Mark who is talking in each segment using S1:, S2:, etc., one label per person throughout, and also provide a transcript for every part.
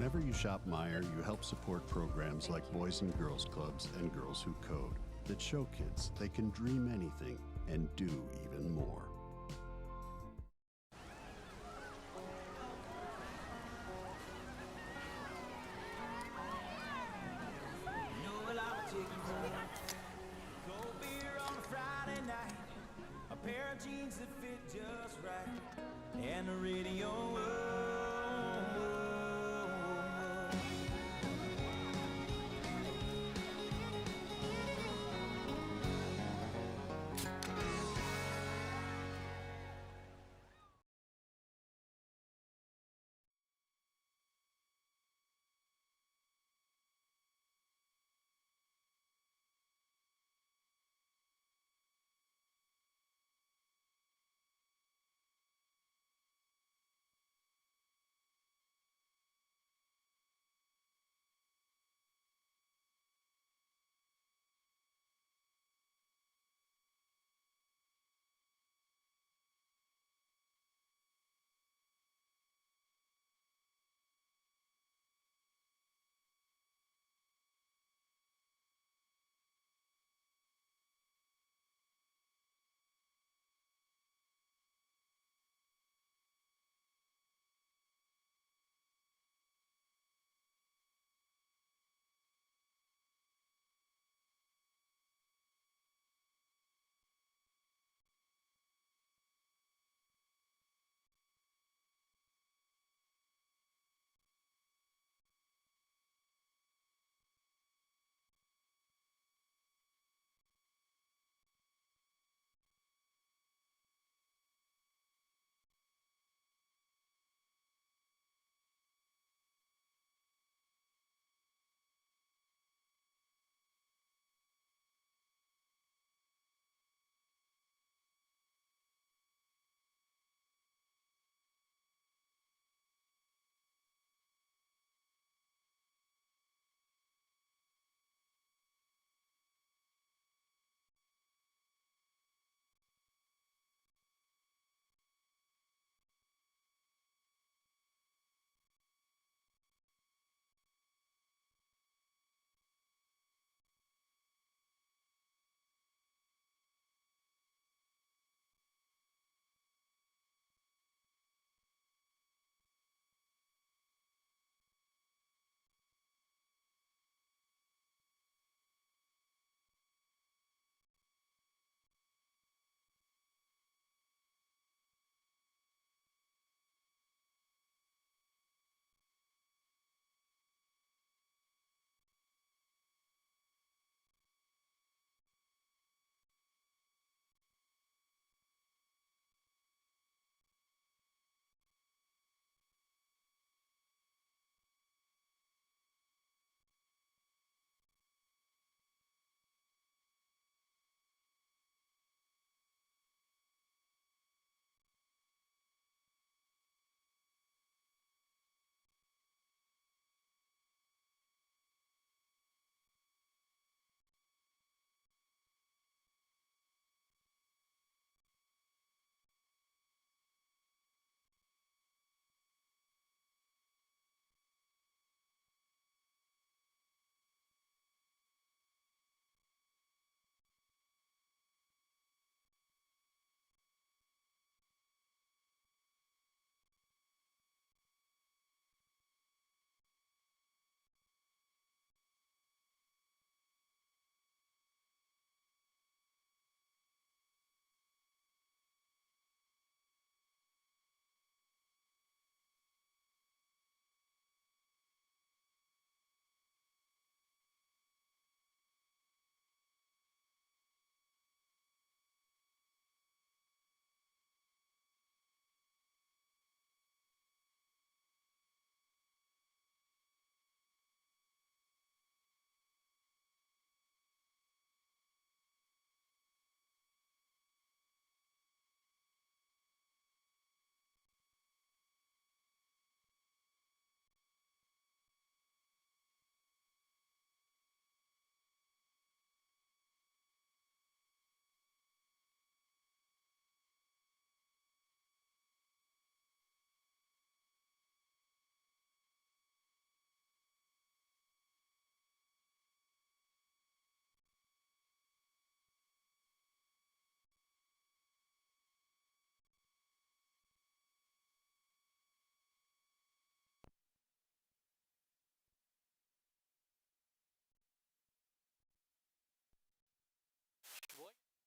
S1: Whenever you shop Meijer, you help support programs like Boys and Girls Clubs and Girls Who Code that show kids they can dream anything and do even more.
S2: Cold beer on a Friday night, a pair of jeans that fit just right, and the radio.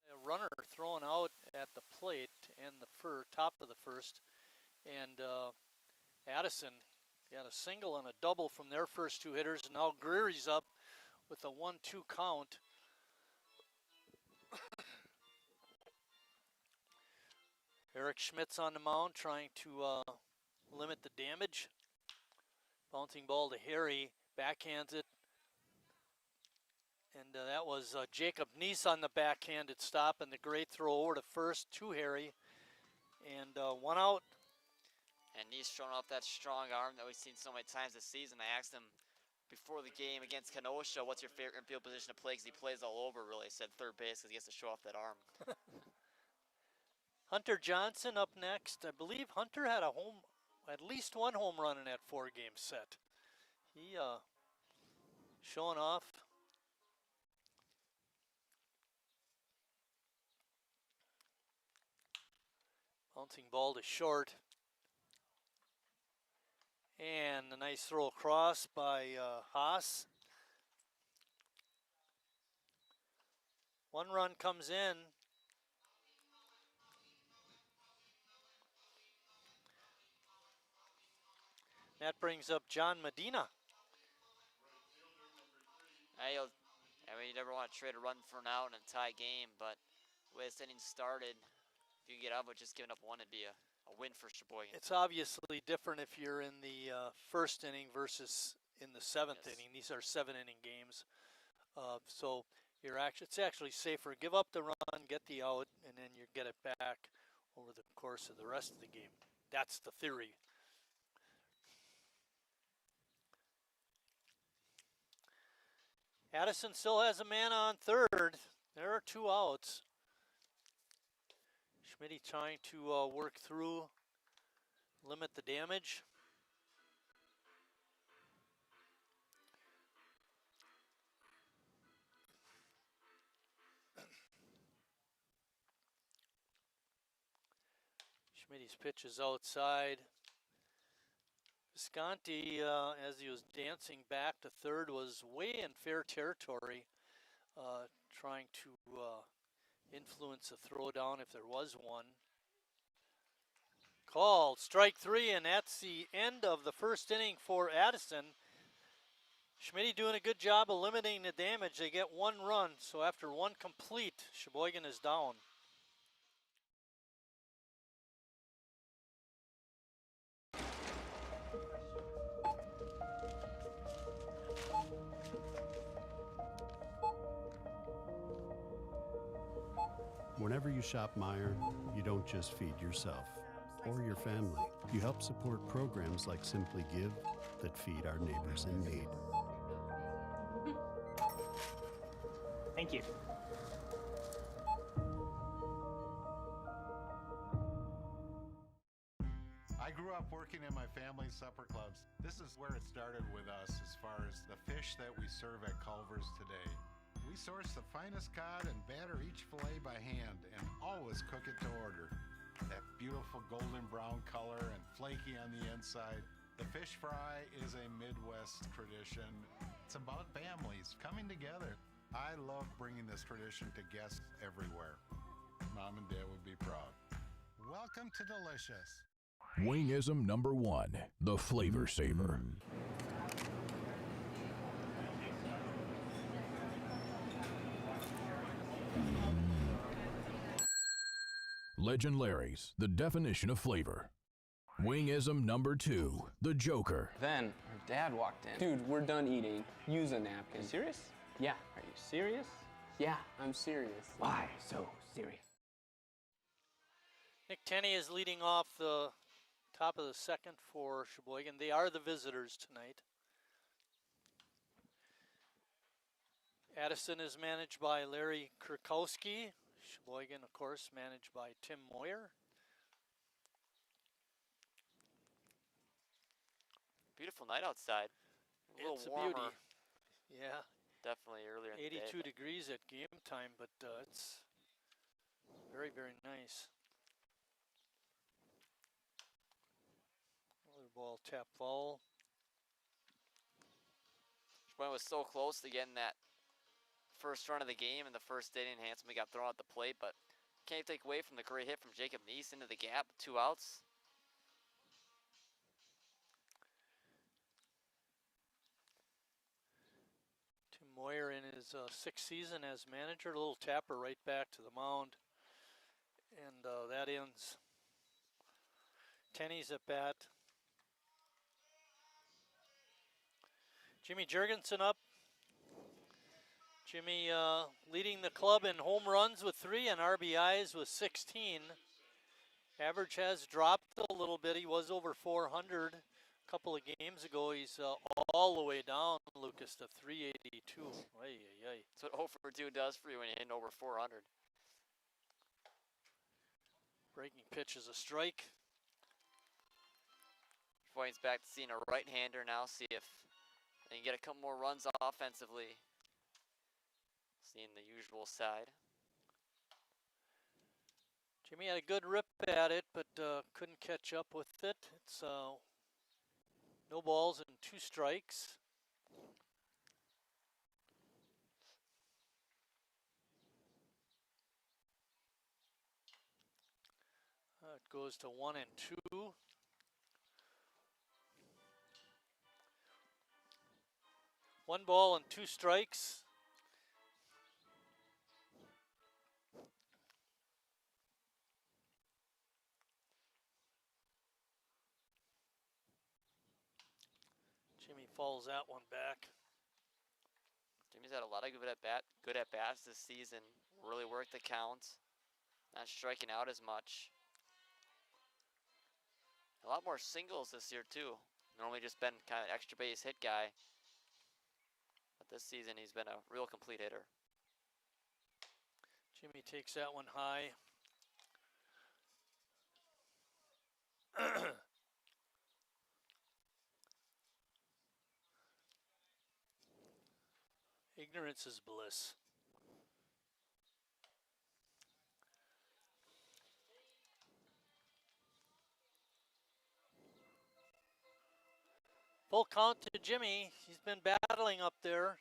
S3: A runner thrown out at the plate and the top of the first, and Addison got a single and a double from their first two hitters. And now Greery's up with a 1-2 count. Eric Schmidt's on the mound trying to limit the damage. Bouncing ball to Harry, backhands it. And that was Jacob Neese on the backhanded stop, and the great throw over to first to Harry. And 1 out.
S4: And Neese showing off that strong arm that we've seen so many times this season. I asked him before the game against Kenosha, what's your favorite infield position to play? Because he plays all over, really. I said third base because he has to show off that arm.
S3: Hunter Johnson up next. I believe Hunter had at least one home run in that 4-game set. He showing off. Bouncing ball to short. And a nice throw across by Haas. 1 run comes in. That brings up John Medina.
S4: I mean, you never want to trade a run for an out in a tie game, but the way this inning started, if you get out with just giving up one, it'd be a win for Sheboygan.
S3: It's obviously different if you're in the first inning versus in the 7th inning. These are 7-inning games. So it's actually safer. Give up the run, get the out, and then you get it back over the course of the rest of the game. That's the theory. Addison still has a man on third. There are 2 outs. Schmidt trying to work through, limit the damage. Schmidt's pitch is outside. Visconti, as he was dancing back to third, was way in fair territory, trying to influence a throwdown if there was one. Called strike 3, and that's the end of the first inning for Addison. Schmidt doing a good job of limiting the damage. They get 1 run, so after 1 complete, Sheboygan is down.
S1: Whenever you shop Meijer, you don't just feed yourself or your family. You help support programs like Simply Give that feed our neighbors in need.
S5: Thank you.
S6: I grew up working in my family's supper clubs. This is where it started with us as far as the fish that we serve at Culver's today. We source the finest cod and batter each fillet by hand and always cook it to order. That beautiful golden brown color and flaky on the inside. The fish fry is a Midwest tradition. It's about families coming together. I love bringing this tradition to guests everywhere. Mom and Dad would be proud. Welcome to Delicious.
S7: Wingism number 1, the Flavor Saver. Legend Larry's, the definition of flavor. Wingism number 2, the Joker.
S8: Then her dad walked in. Dude, we're done eating. Use a napkin. You serious? Yeah. Are you serious? Yeah, I'm serious. Why so serious?
S3: Nick Tenney is leading off the top of the 2nd for Sheboygan. They are the visitors tonight. Addison is managed by Larry Kurkowski. Sheboygan, of course, managed by Tim Moyer.
S4: Beautiful night outside. A little
S3: It's a
S4: warmer.
S3: beauty. Yeah.
S4: Definitely earlier in the day.
S3: 82 degrees at game time, but it's very, very nice. Another ball tap foul.
S4: Sheboygan was so close to getting that first run of the game in the first inning. Handsomely got thrown out the plate, but can't take away from the great hit from Jacob Neese into the gap. 2 outs.
S3: Tim Moyer in his 6th season as manager. A little tapper right back to the mound. And that ends Tenney's at bat. Jimmy Jurgensen up. Jimmy leading the club in home runs with 3 and RBIs with 16. Average has dropped a little bit. He was over 400 a couple of games ago. He's all the way down, Lucas, to 382. Ay, ay, ay.
S4: That's what 0 for 2 does for you when you're hitting over 400.
S3: Breaking pitch is a strike.
S4: Points back to seeing a right-hander now. See if they can get a couple more runs offensively. Seeing the usual side.
S3: Jimmy had a good rip at it, but couldn't catch up with it. It's no balls and 2 strikes. It goes to 1 and 2. One ball and 2 strikes. Jimmy falls that one back.
S4: Jimmy's had a lot of good at bats this season. Really worked the count. Not striking out as much. A lot more singles this year too. Normally just been kind of extra base hit guy. But this season he's been a real complete hitter.
S3: Jimmy takes that one high. Ignorance is bliss. Full count to Jimmy. He's been battling up there.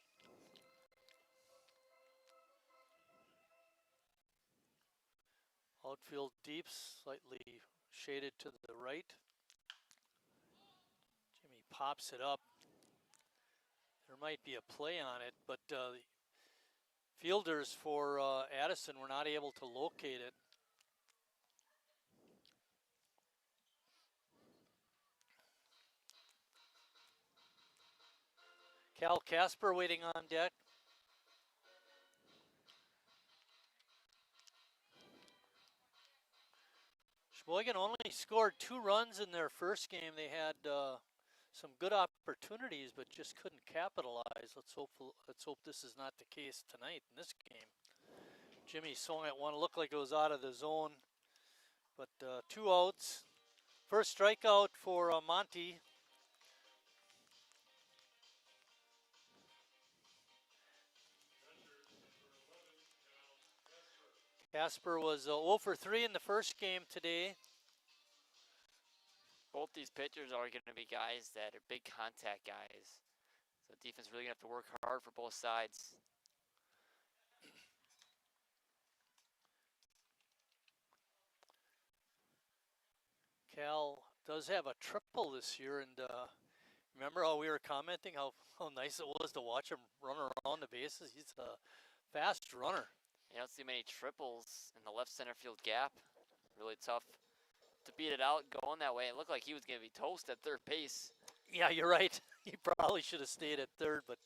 S3: Outfield deep, slightly shaded to the right. Jimmy pops it up. There might be a play on it, but the fielders for Addison were not able to locate it. Cal Casper waiting on deck. Sheboygan only scored 2 runs in their first game. They had some good opportunities, but just couldn't capitalize. Let's hope this is not the case tonight in this game. Jimmy swung at one. It looked like it was out of the zone, but 2 outs. First strikeout for Monty. Casper was 0 for 3 in the first game today.
S4: Both these pitchers are going to be guys that are big contact guys. So defense really going to have to work hard for both sides.
S3: Cal does have a triple this year, and remember how we were commenting how nice it was to watch him run around the bases? He's a fast runner.
S4: You don't see many triples in the left center field gap. Really tough to beat it out going that way. It looked like he was going to be toast at third base.
S3: Yeah, you're right. He probably should have stayed at third, but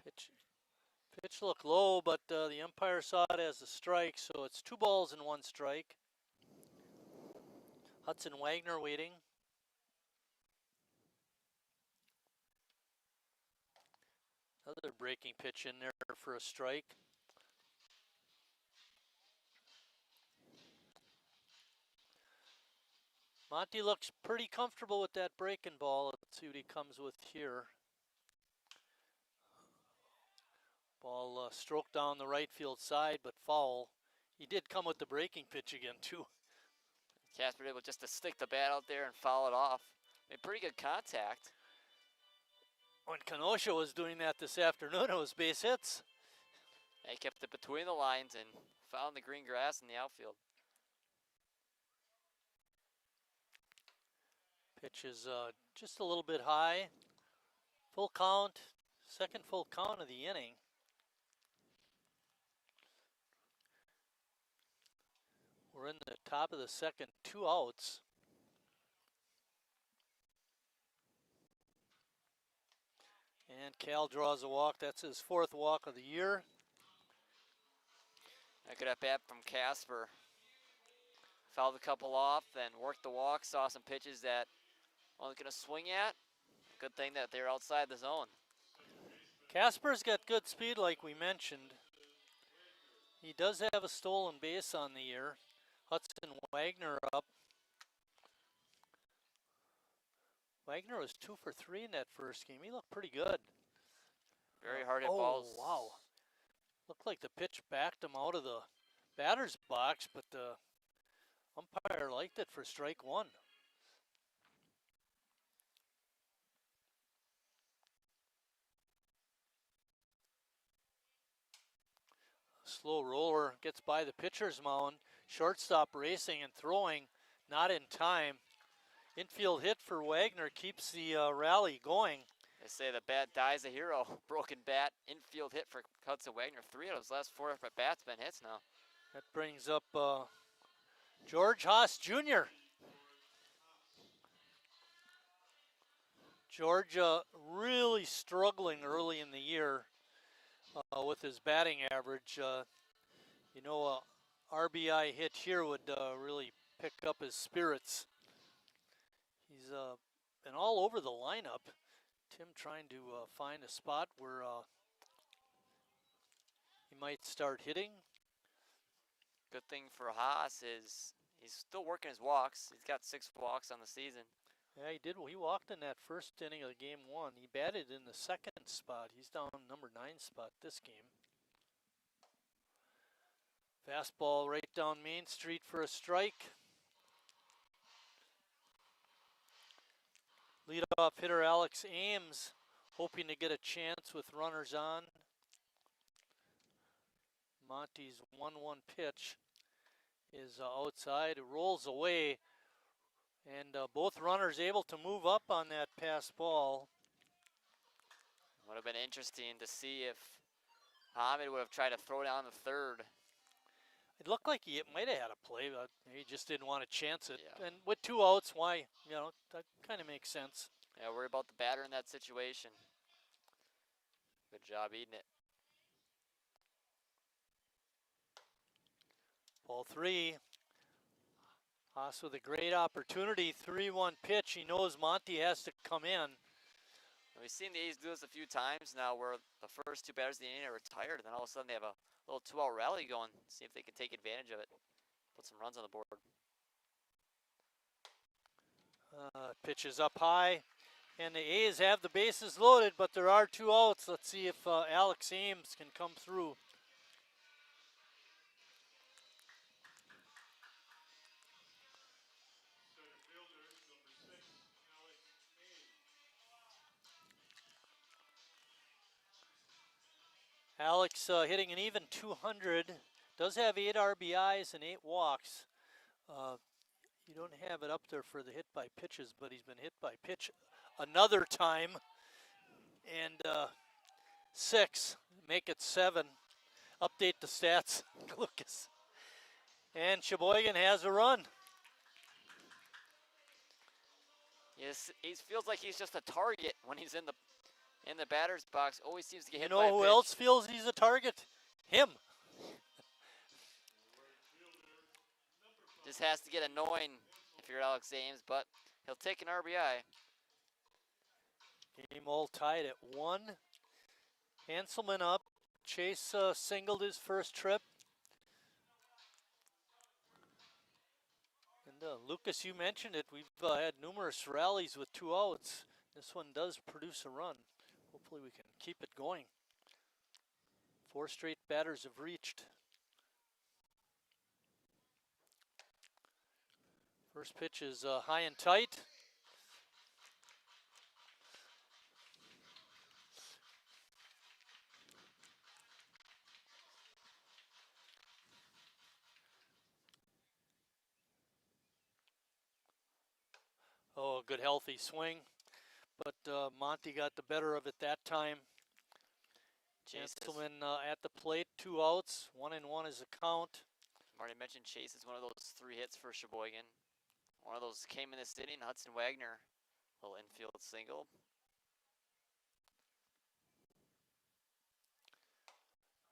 S3: pitch looked low, but the umpire saw it as a strike, so it's 2 balls and 1 strike. Hudson Wagner waiting. Another breaking pitch in there for a strike. Monty looks pretty comfortable with that breaking ball. Let's see what he comes with here. Ball stroked down the right field side, but foul. He did come with the breaking pitch again, too.
S4: Casper able just to stick the bat out there and foul it off. Made pretty good contact.
S3: When Kenosha was doing that this afternoon, it was base hits.
S4: They kept it between the lines and found the green grass in the outfield.
S3: Pitch is just a little bit high. Full count, second full count of the inning. We're in the top of the second, 2 outs. And Cal draws a walk. That's his 4th walk of the year.
S4: A good at bat from Casper. Fouled a couple off, then worked the walk, saw some pitches that only going to swing at. Good thing that they're outside the zone.
S3: Casper's got good speed like we mentioned. He does have a stolen base on the year. Hudson Wagner up. Wagner was 2 for 3 in that first game. He looked pretty good.
S4: Very hard hit balls.
S3: Oh, wow. Looked like the pitch backed him out of the batter's box, but the umpire liked it for strike 1. Slow roller gets by the pitcher's mound. Shortstop racing and throwing, not in time. Infield hit for Wagner keeps the rally going.
S4: They say the bat dies a hero. Broken bat, infield hit for Hudson Wagner. 3 out of his last 4 at-bats been hits now.
S3: That brings up George Haas Jr. George really struggling early in the year with his batting average. You know, a RBI hit here would really pick up his spirits. He's been all over the lineup. Tim trying to find a spot where he might start hitting.
S4: Good thing for Haas is he's still working his walks. He's got 6 walks on the season.
S3: Yeah, he did. He walked in that first inning of game 1. He batted in the 2nd spot. He's down number 9 spot this game. Fastball right down Main Street for a strike. Leadoff hitter Alex Ames hoping to get a chance with runners on. Monty's 1-1 pitch is outside. It rolls away, and both runners able to move up on that pass ball.
S4: Would have been interesting to see if Hamid would have tried to throw down the 3rd.
S3: It looked like he might have had a play, but he just didn't want to chance it.
S4: Yeah.
S3: And with 2 outs, why? You know, that kind of makes sense.
S4: Yeah, worry about the batter in that situation. Good job eating it.
S3: Ball 3. Haas with a great opportunity. 3-1 pitch. He knows Monty has to come in.
S4: We've seen the A's do this a few times now where the first 2 batters of the inning are retired, and then all of a sudden they have a little 2-out rally going. See if they can take advantage of it. Put some runs on the board.
S3: Pitch is up high. And the A's have the bases loaded, but there are 2 outs. Let's see if Alex Ames can come through. Alex hitting an even 200, does have 8 RBIs and 8 walks. You don't have it up there for the hit by pitches, but he's been hit by pitch another time. And 6, make it 7. Update the stats, Lucas. And Sheboygan has a run.
S4: Yes, he feels like he's just a target when he's in the batter's box. Always seems to get hit
S3: You
S4: by a
S3: know who
S4: pitch.
S3: else feels he's a target? Him.
S4: Just has to get annoying if you're Alex Ames, but he'll take an RBI.
S3: Game all tied at 1. Hanselman up. Chase singled his first trip. And Lucas, you mentioned it. We've had numerous rallies with 2 outs. This one does produce a run. Hopefully we can keep it going. 4 straight batters have reached. First pitch is high and tight. good healthy swing. But Monty got the better of it that time. Gentleman at the plate, 2 outs, 1-1 is the count.
S4: I've already mentioned Chase is one of those 3 hits for Sheboygan. One of those came in this inning, Hudson Wagner, little infield single.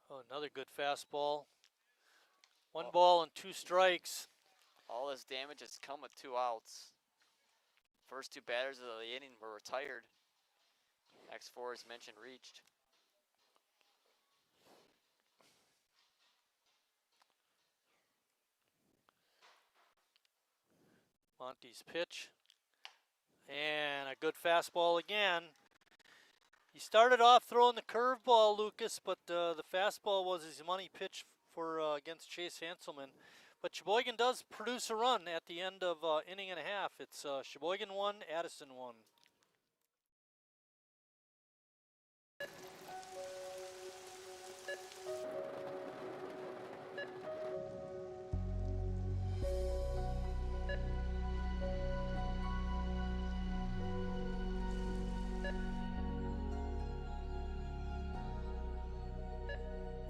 S3: Oh, another good fastball. 1 ball and 2 strikes.
S4: All this damage has come with 2 outs. First 2 batters of the inning were retired. X4, as mentioned, reached.
S3: Monty's pitch. And a good fastball again. He started off throwing the curveball, Lucas, but the fastball was his money pitch for against Chase Hanselman. But Sheboygan does produce a run at the end of inning and a half. It's Sheboygan 1, Addison 1.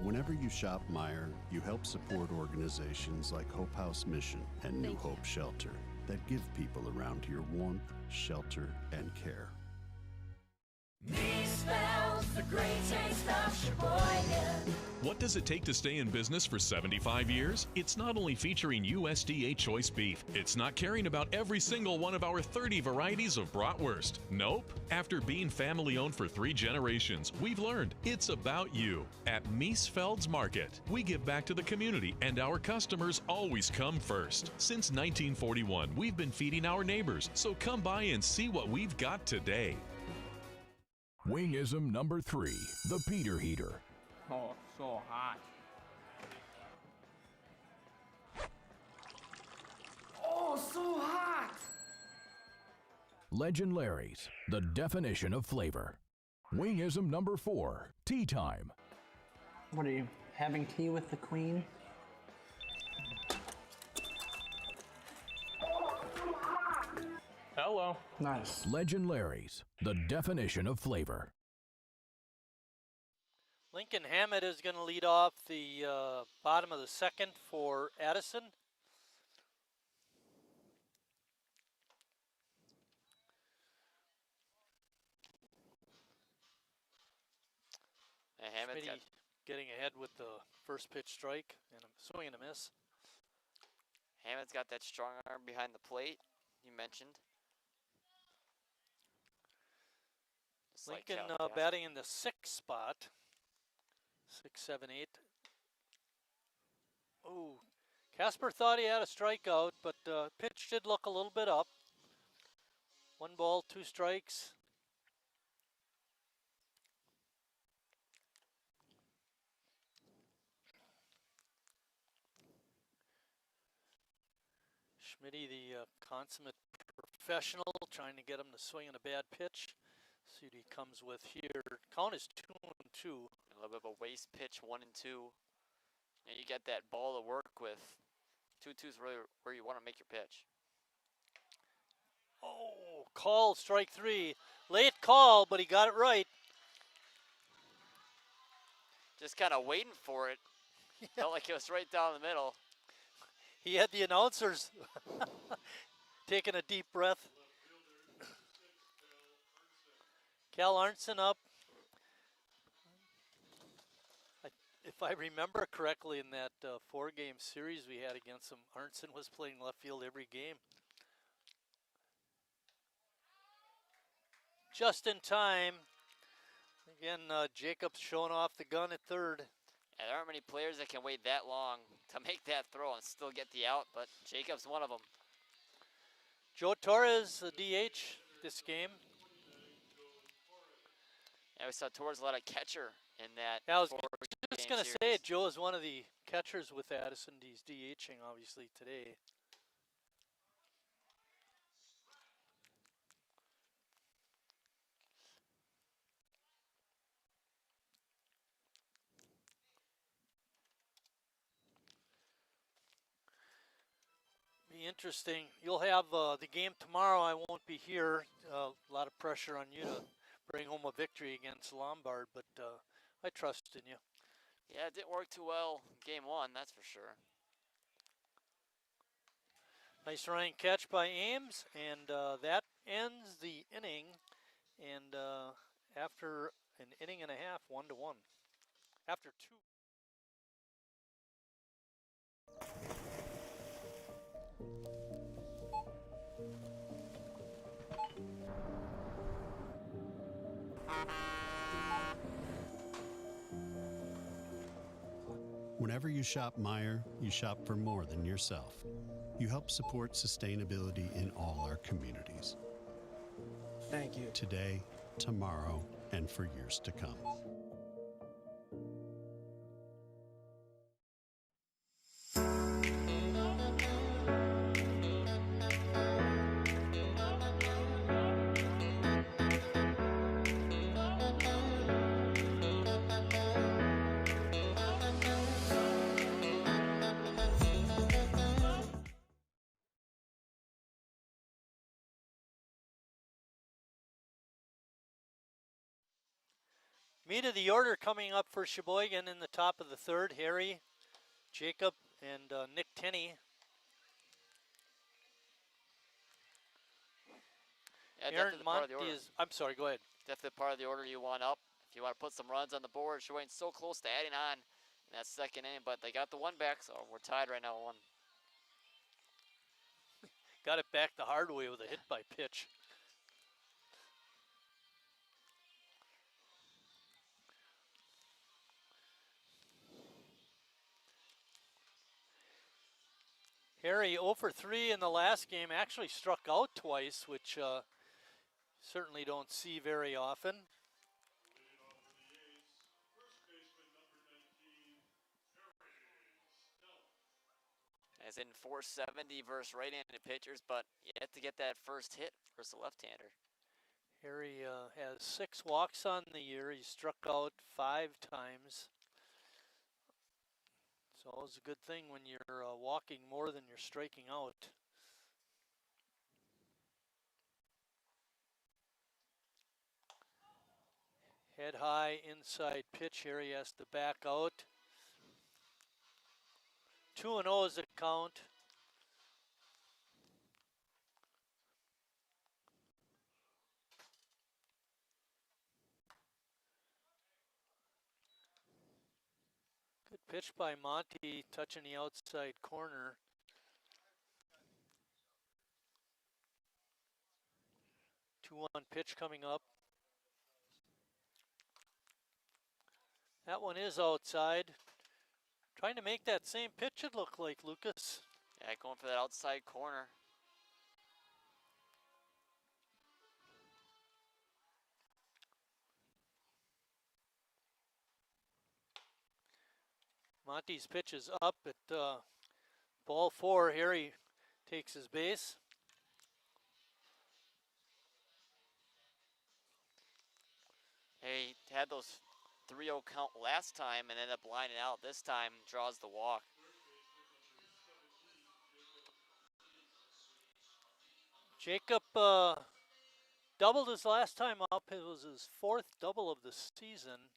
S1: Whenever you shop Meijer, you help support organizations like Hope House Mission and New Hope Shelter that give people around here warmth, shelter, and care.
S2: Me spells the great taste of Sheboygan.
S9: What does it take to stay in business for 75 years? It's not only featuring USDA choice beef. It's not caring about every single one of our 30 varieties of bratwurst. Nope. After being family owned for 3 generations, we've learned it's about you. At Miesfeld's Market, we give back to the community and our customers always come first. Since 1941, we've been feeding our neighbors, so come by and see what we've got today.
S7: Wingism number 3, the Peter Heater.
S8: Oh, so hot.
S2: Oh, so hot!
S7: Legend Larry's, the definition of flavor. Wingism number 4, tea time.
S8: What are you, having tea with the queen? Hello. Nice.
S7: Legend Larry's, the definition of flavor.
S3: Lincoln Hammett is going to lead off the bottom of the second for Addison.
S4: And Hammett's got
S3: getting ahead with the first pitch strike and a swing and a miss.
S4: Hammett's got that strong arm behind the plate you mentioned. Just like
S3: Lincoln
S4: Calvin
S3: batting in the 6th spot. 6, 7, 8. Oh, Casper thought he had a strikeout, but pitch did look a little bit up. 1 ball, 2 strikes. Schmitty, the consummate professional, trying to get him to swing in a bad pitch. See what he comes with here. Count is 2-2.
S4: A little bit of a waste pitch, 1 and 2. And you get that ball to work with. 2-2 is really where you want to make your pitch.
S3: Oh, call, strike 3. Late call, but he got it right.
S4: Just kind of waiting for it. Felt like it was right down the middle.
S3: He had the announcers taking a deep breath. Cal Arnson up. If I remember correctly, in that 4-game series we had against him, Arnson was playing left field every game. Just in time. Again, Jacobs showing off the gun at third.
S4: And there aren't many players that can wait that long to make that throw and still get the out, but Jacob's one of them.
S3: Joe Torres, the DH this game.
S4: Yeah, we saw Torres let a catcher in that.
S3: Yeah, I was
S4: 4-game
S3: just going to
S4: series.
S3: say, Joe is one of the catchers with Addison. He's DHing, obviously, today. Be interesting. You'll have the game tomorrow. I won't be here. A lot of pressure on you to bring home a victory against Lombard, but I trust in you.
S4: Yeah, it didn't work too well game one, that's for sure.
S3: Nice running catch by Ames, and that ends the inning. And after an inning and a half, 1-1. After two.
S1: Whenever you shop Meijer, you shop for more than yourself. You help support sustainability in all our communities.
S10: Thank you.
S1: Today, tomorrow, and for years to come.
S3: Meat of the order coming up for Sheboygan in the top of the third. Harry, Jacob, and Nick Tenney.
S4: Yeah,
S3: Aaron
S4: definitely part of the
S3: Monty
S4: order.
S3: is, I'm sorry, go ahead.
S4: Definitely part of the order you want up. If you want to put some runs on the board, Sheboygan's so close to adding on in that second inning, but they got the one back, so we're tied right now at 1.
S3: Got it back the hard way with a hit by pitch. Harry 0 for 3 in the last game, actually struck out twice, which certainly don't see very often.
S4: As in 470 versus right-handed pitchers, but yet to get that first hit versus a left-hander.
S3: Harry has 6 walks on the year. He struck out 5 times. It's always a good thing when you're walking more than you're striking out. Head high inside pitch. Harry has to back out. 2-0 is the count. Good pitch by Monty, touching the outside corner. Two-one pitch coming up. That one is outside. Trying to make that same pitch, it looked like, Lucas.
S4: Yeah, going for that outside corner.
S3: Monty's pitch is up at ball 4. Harry takes his base.
S4: He had those 3-0 count last time and ended up lining out. This time draws the walk.
S3: Jacob doubled his last time up. It was his 4th double of the season.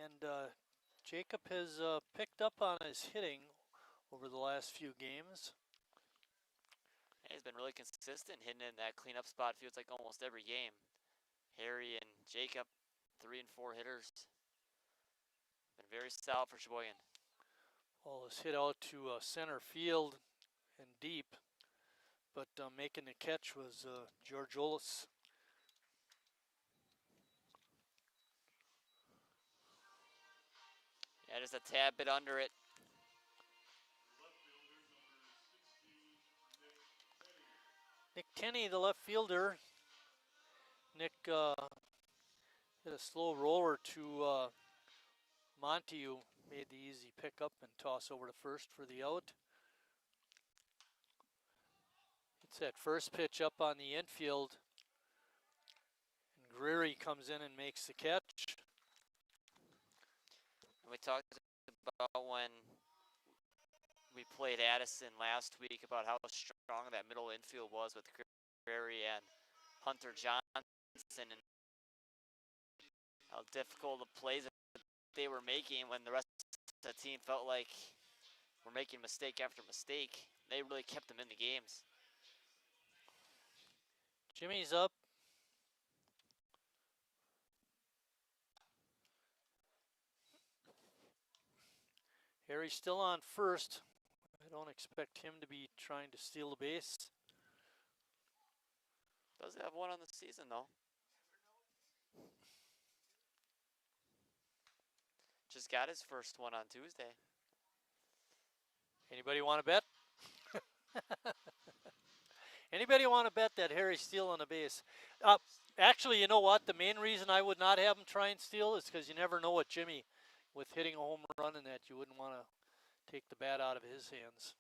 S3: And Jacob has picked up on his hitting over the last few games.
S4: And he's been really consistent hitting in that cleanup spot. Feels like almost every game. Harry and Jacob, 3 and 4 hitters. Been very solid for Sheboygan.
S3: Ball is hit out to center field and deep, but making the catch was George Olis.
S4: Yeah, just a tad bit under it.
S3: Nick Tenney, the left fielder. Nick hit a slow roller to Monty, who made the easy pickup and toss over to first for the out. It's that first pitch up on the infield. And Greery comes in and makes the catch.
S4: We talked about when we played Addison last week about how strong that middle infield was with Gary and Hunter Johnson, and how difficult the plays that they were making when the rest of the team felt like we're making mistake after mistake. They really kept them in the games.
S3: Jimmy's up. Harry's still on first. I don't expect him to be trying to steal the base.
S4: Does have one on the season though. Just got his first one on Tuesday.
S3: Anybody want to bet? Anybody want to bet that Harry's stealing a base? Actually, you know what? The main reason I would not have him try and steal is because you never know what Jimmy, with hitting a home run and that, you wouldn't want to take the bat out of his hands.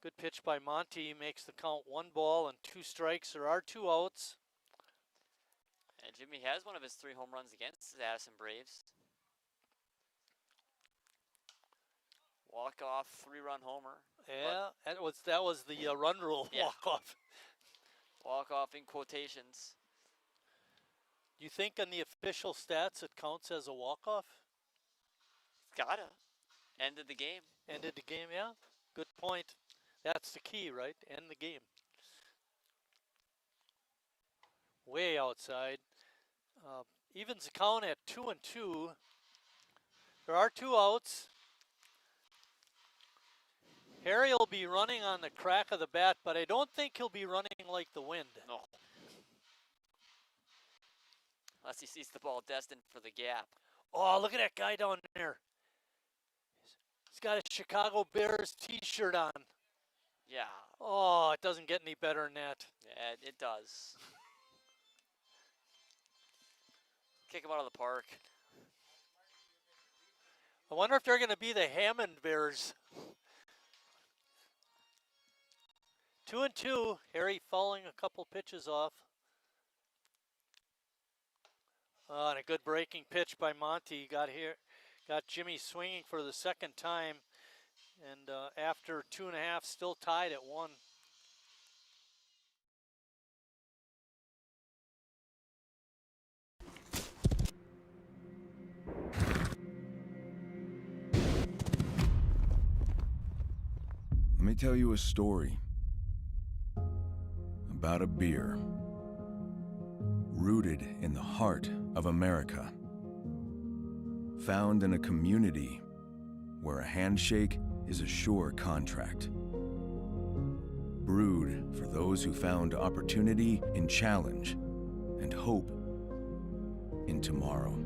S3: Good pitch by Monty, makes the count 1 ball and 2 strikes. There are 2 outs.
S4: And Jimmy has one of his 3 home runs against the Addison Braves. Walk-off 3-run homer.
S3: Yeah, that was the run rule,
S4: yeah.
S3: walk-off.
S4: Walk-off in quotations.
S3: Do you think on the official stats it counts as a walk-off?
S4: Gotta. Ended the game.
S3: Ended the game, yeah. Good point. That's the key, right? End the game. Way outside. Evens the count at 2-2. There are 2 outs. Harry will be running on the crack of the bat, but I don't think he'll be running like the wind.
S4: No. Unless he sees the ball destined for the gap.
S3: Oh, look at that guy down there. He's got a Chicago Bears t-shirt on.
S4: Yeah.
S3: Oh, it doesn't get any better than that.
S4: Yeah, it does. Kick him out of the park.
S3: I wonder if they're going to be the Hammond Bears. 2-2. Harry fouling a couple pitches off. And a good breaking pitch by Monty. Got Jimmy swinging for the second time. And after 2.5, still tied at 1.
S11: Let me tell you a story about a beer rooted in the heart of America, found in a community where a handshake is a sure contract, brewed for those who found opportunity in challenge and hope in tomorrow,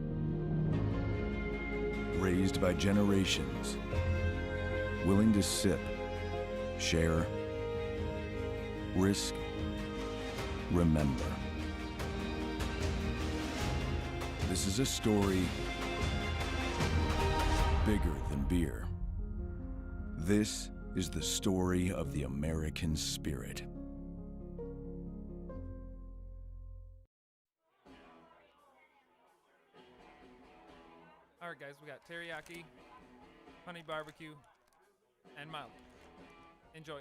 S11: raised by generations willing to sip, share, risk, remember. This is a story bigger than beer. This is the story of the American spirit.
S12: All right, guys, we got teriyaki, honey barbecue, and mild. Enjoy.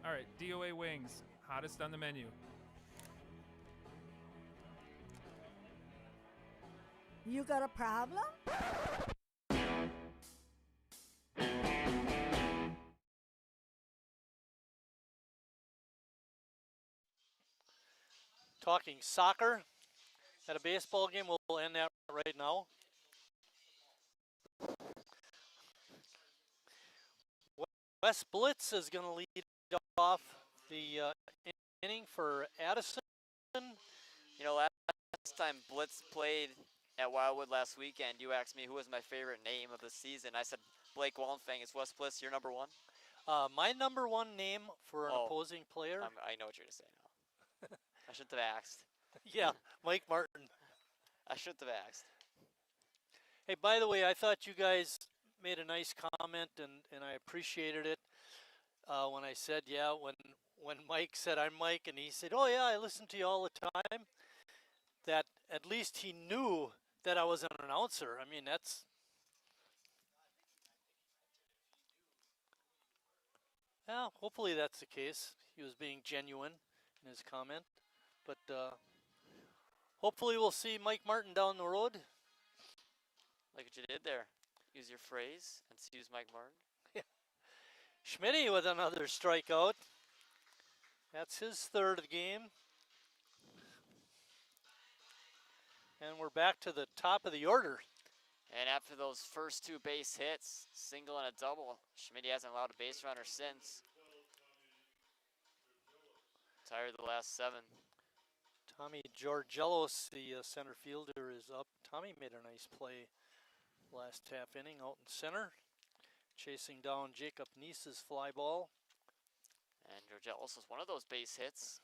S12: All right, DOA wings, hottest on the menu.
S13: You got a problem?
S3: Talking soccer at a baseball game, we'll end that right now. Wes Blitz is going to lead off the inning for Addison.
S4: You know, last time Blitz played at Wildwood last weekend, you asked me who was my favorite name of the season. I said Blake Wallenfang. Is Wes Blitz your number 1?
S3: My number 1 name for an opposing player.
S4: I know what you're going to say now. I shouldn't have asked.
S3: Yeah, Mike Martin.
S4: I shouldn't have asked.
S3: Hey, by the way, I thought you guys made a nice comment, and I appreciated it when I said, yeah, when Mike said, "I'm Mike," and he said, "Oh yeah, I listen to you all the time," that at least he knew that I was an announcer. I mean, that's, yeah, hopefully that's the case. He was being genuine in his comment. But hopefully we'll see Mike Martin down the road.
S4: Like what you did there. Use your phrase and use Mike Martin.
S3: Schmitty with another strikeout. That's his third of the game. And we're back to the top of the order.
S4: And after those first 2 base hits, single and a double, Schmidt hasn't allowed a base runner since. Tired of the last 7.
S3: Tommy Georgelos, the center fielder, is up. Tommy made a nice play last half inning out in center, chasing down Jacob Neese's fly ball.
S4: And Georgelos was one of those base hits.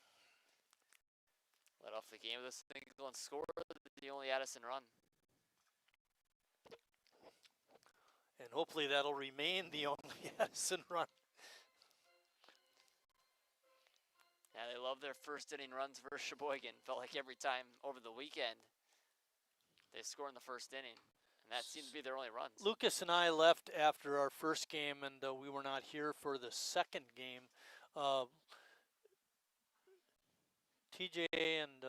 S4: Led off the game with a single and scored the only Addison run.
S3: And hopefully that'll remain the only Addison run.
S4: Yeah, they love their first inning runs versus Sheboygan. Felt like every time over the weekend they score in the first inning. And that seemed to be their only runs.
S3: Lucas and I left after our first game, and we were not here for the second game. TJ and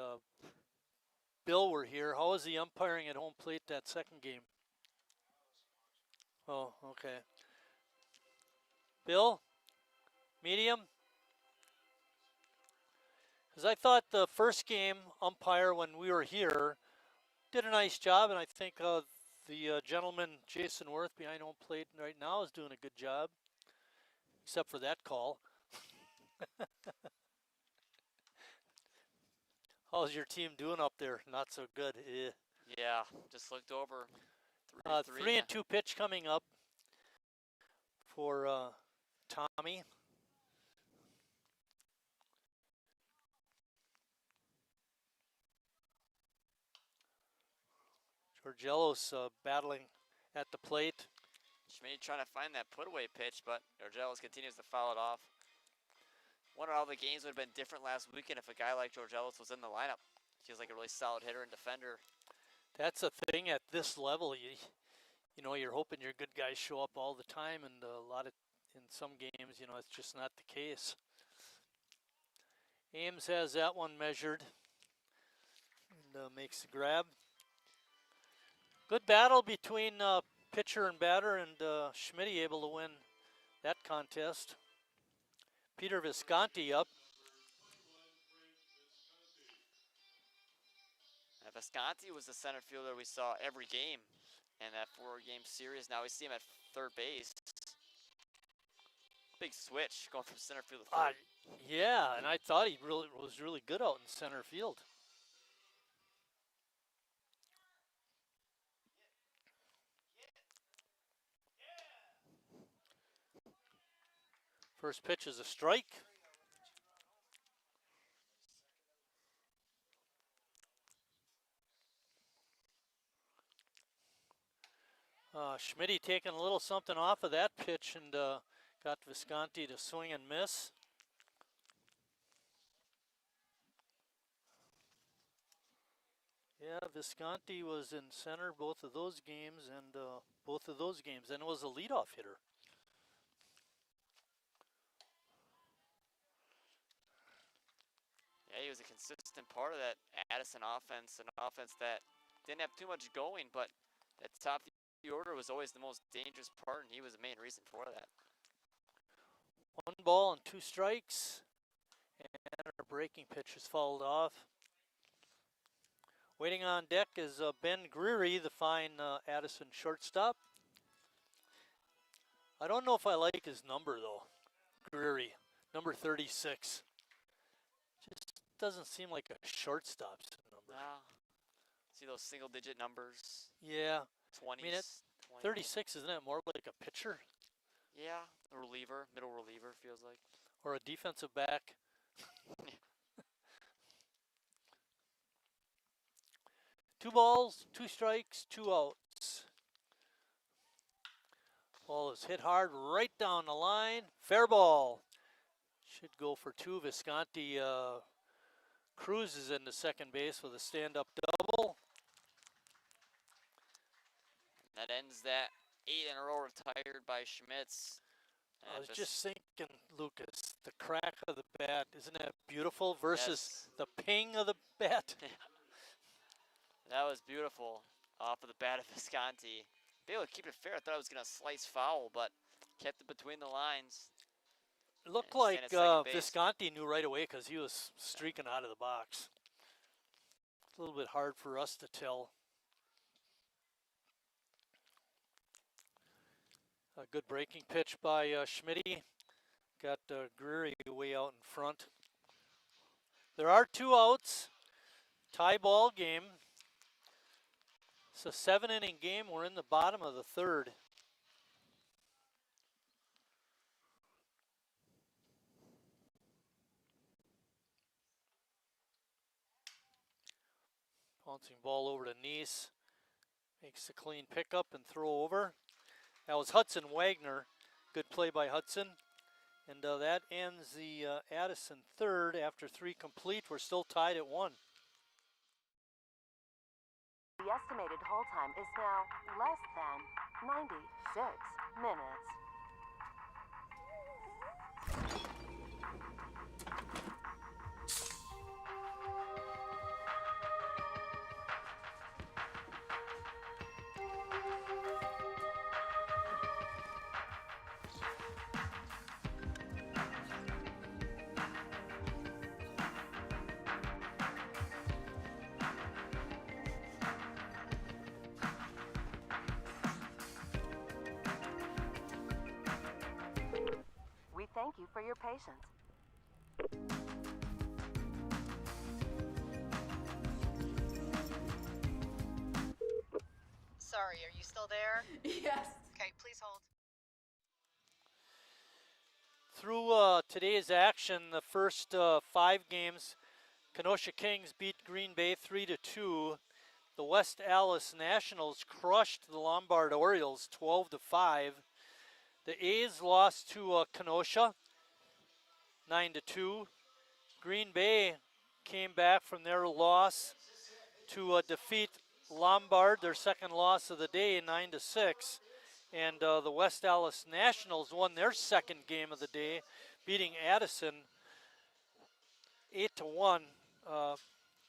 S3: Bill were here. How was the umpiring at home plate that second game? Oh, okay. Bill, medium? Because I thought the first game umpire when we were here did a nice job, and I think the gentleman, Jason Worth, behind home plate right now is doing a good job, except for that call. How's your team doing up there? Not so good.
S4: Yeah, just looked over.
S3: 3-2 pitch coming up for Tommy. Georgelos battling at the plate.
S4: Schmidt trying to find that put away pitch, but Georgelos continues to foul it off. Wonder how the games would have been different last weekend if a guy like Georgelos was in the lineup. Feels like a really solid hitter and defender.
S3: That's a thing at this level. You know, you're hoping your good guys show up all the time, and in some games, you know, it's just not the case. Ames has that one measured and makes the grab. Good battle between pitcher and batter, and Schmidt able to win that contest. Peter Visconti up.
S4: Now, Visconti was the center fielder we saw every game in that 4-game series. Now we see him at third base. Big switch going from center field to third.
S3: Yeah, and I thought he was really good out in center field. First pitch is a strike. Schmidt taking a little something off of that pitch and got Visconti to swing and miss. Yeah, Visconti was in center both of those games, and and was a leadoff hitter.
S4: Yeah, he was a consistent part of that Addison offense, an offense that didn't have too much going, but at the top of the order was always the most dangerous part, and he was the main reason for that.
S3: 1 ball and 2 strikes, and our breaking pitch is fouled off. Waiting on deck is Ben Greery, the fine Addison shortstop. I don't know if I like his number, though. Greery, number 36. Just doesn't seem like a shortstop's number.
S4: No. See those single-digit numbers?
S3: Yeah.
S4: 20s.
S3: I mean, 36, isn't it more like a pitcher?
S4: Yeah, a reliever, middle reliever, feels like.
S3: Or a defensive back. 2 balls, 2 strikes, 2 outs. Ball is hit hard right down the line. Fair ball. Should go for two. Visconti cruises into second base with a stand-up double.
S4: That ends that 8 in a row retired by Schmitz.
S3: I was just thinking, Lucas, the crack of the bat, isn't that beautiful versus the ping of the bat?
S4: That was beautiful off of the bat of Visconti. Be able to keep it fair. I thought it was going to slice foul, but kept it between the lines.
S3: It looked like Visconti knew right away because he was streaking out of the box. It's a little bit hard for us to tell. A good breaking pitch by Schmitty. Got Greery way out in front. There are 2 outs. Tie ball game. It's a 7-inning game. We're in the bottom of the 3rd. Bouncing ball over to Neese. Makes a clean pickup and throw over. That was Hudson Wagner. Good play by Hudson. And that ends the Addison 3rd. After 3 complete, we're still tied at 1.
S14: The estimated hold time is now less than 96 minutes. Thank you for your patience.
S15: Sorry, are you still there?
S16: Yes.
S15: Okay, please hold.
S3: Through today's action, the first 5 games, Kenosha Kings beat Green Bay 3-2. The West Allis Nationals crushed the Lombard Orioles 12-5. The A's lost to Kenosha 9-2. Green Bay came back from their loss to defeat Lombard, their second loss of the day, 9-6. And the West Allis Nationals won their second game of the day, beating Addison 8-1.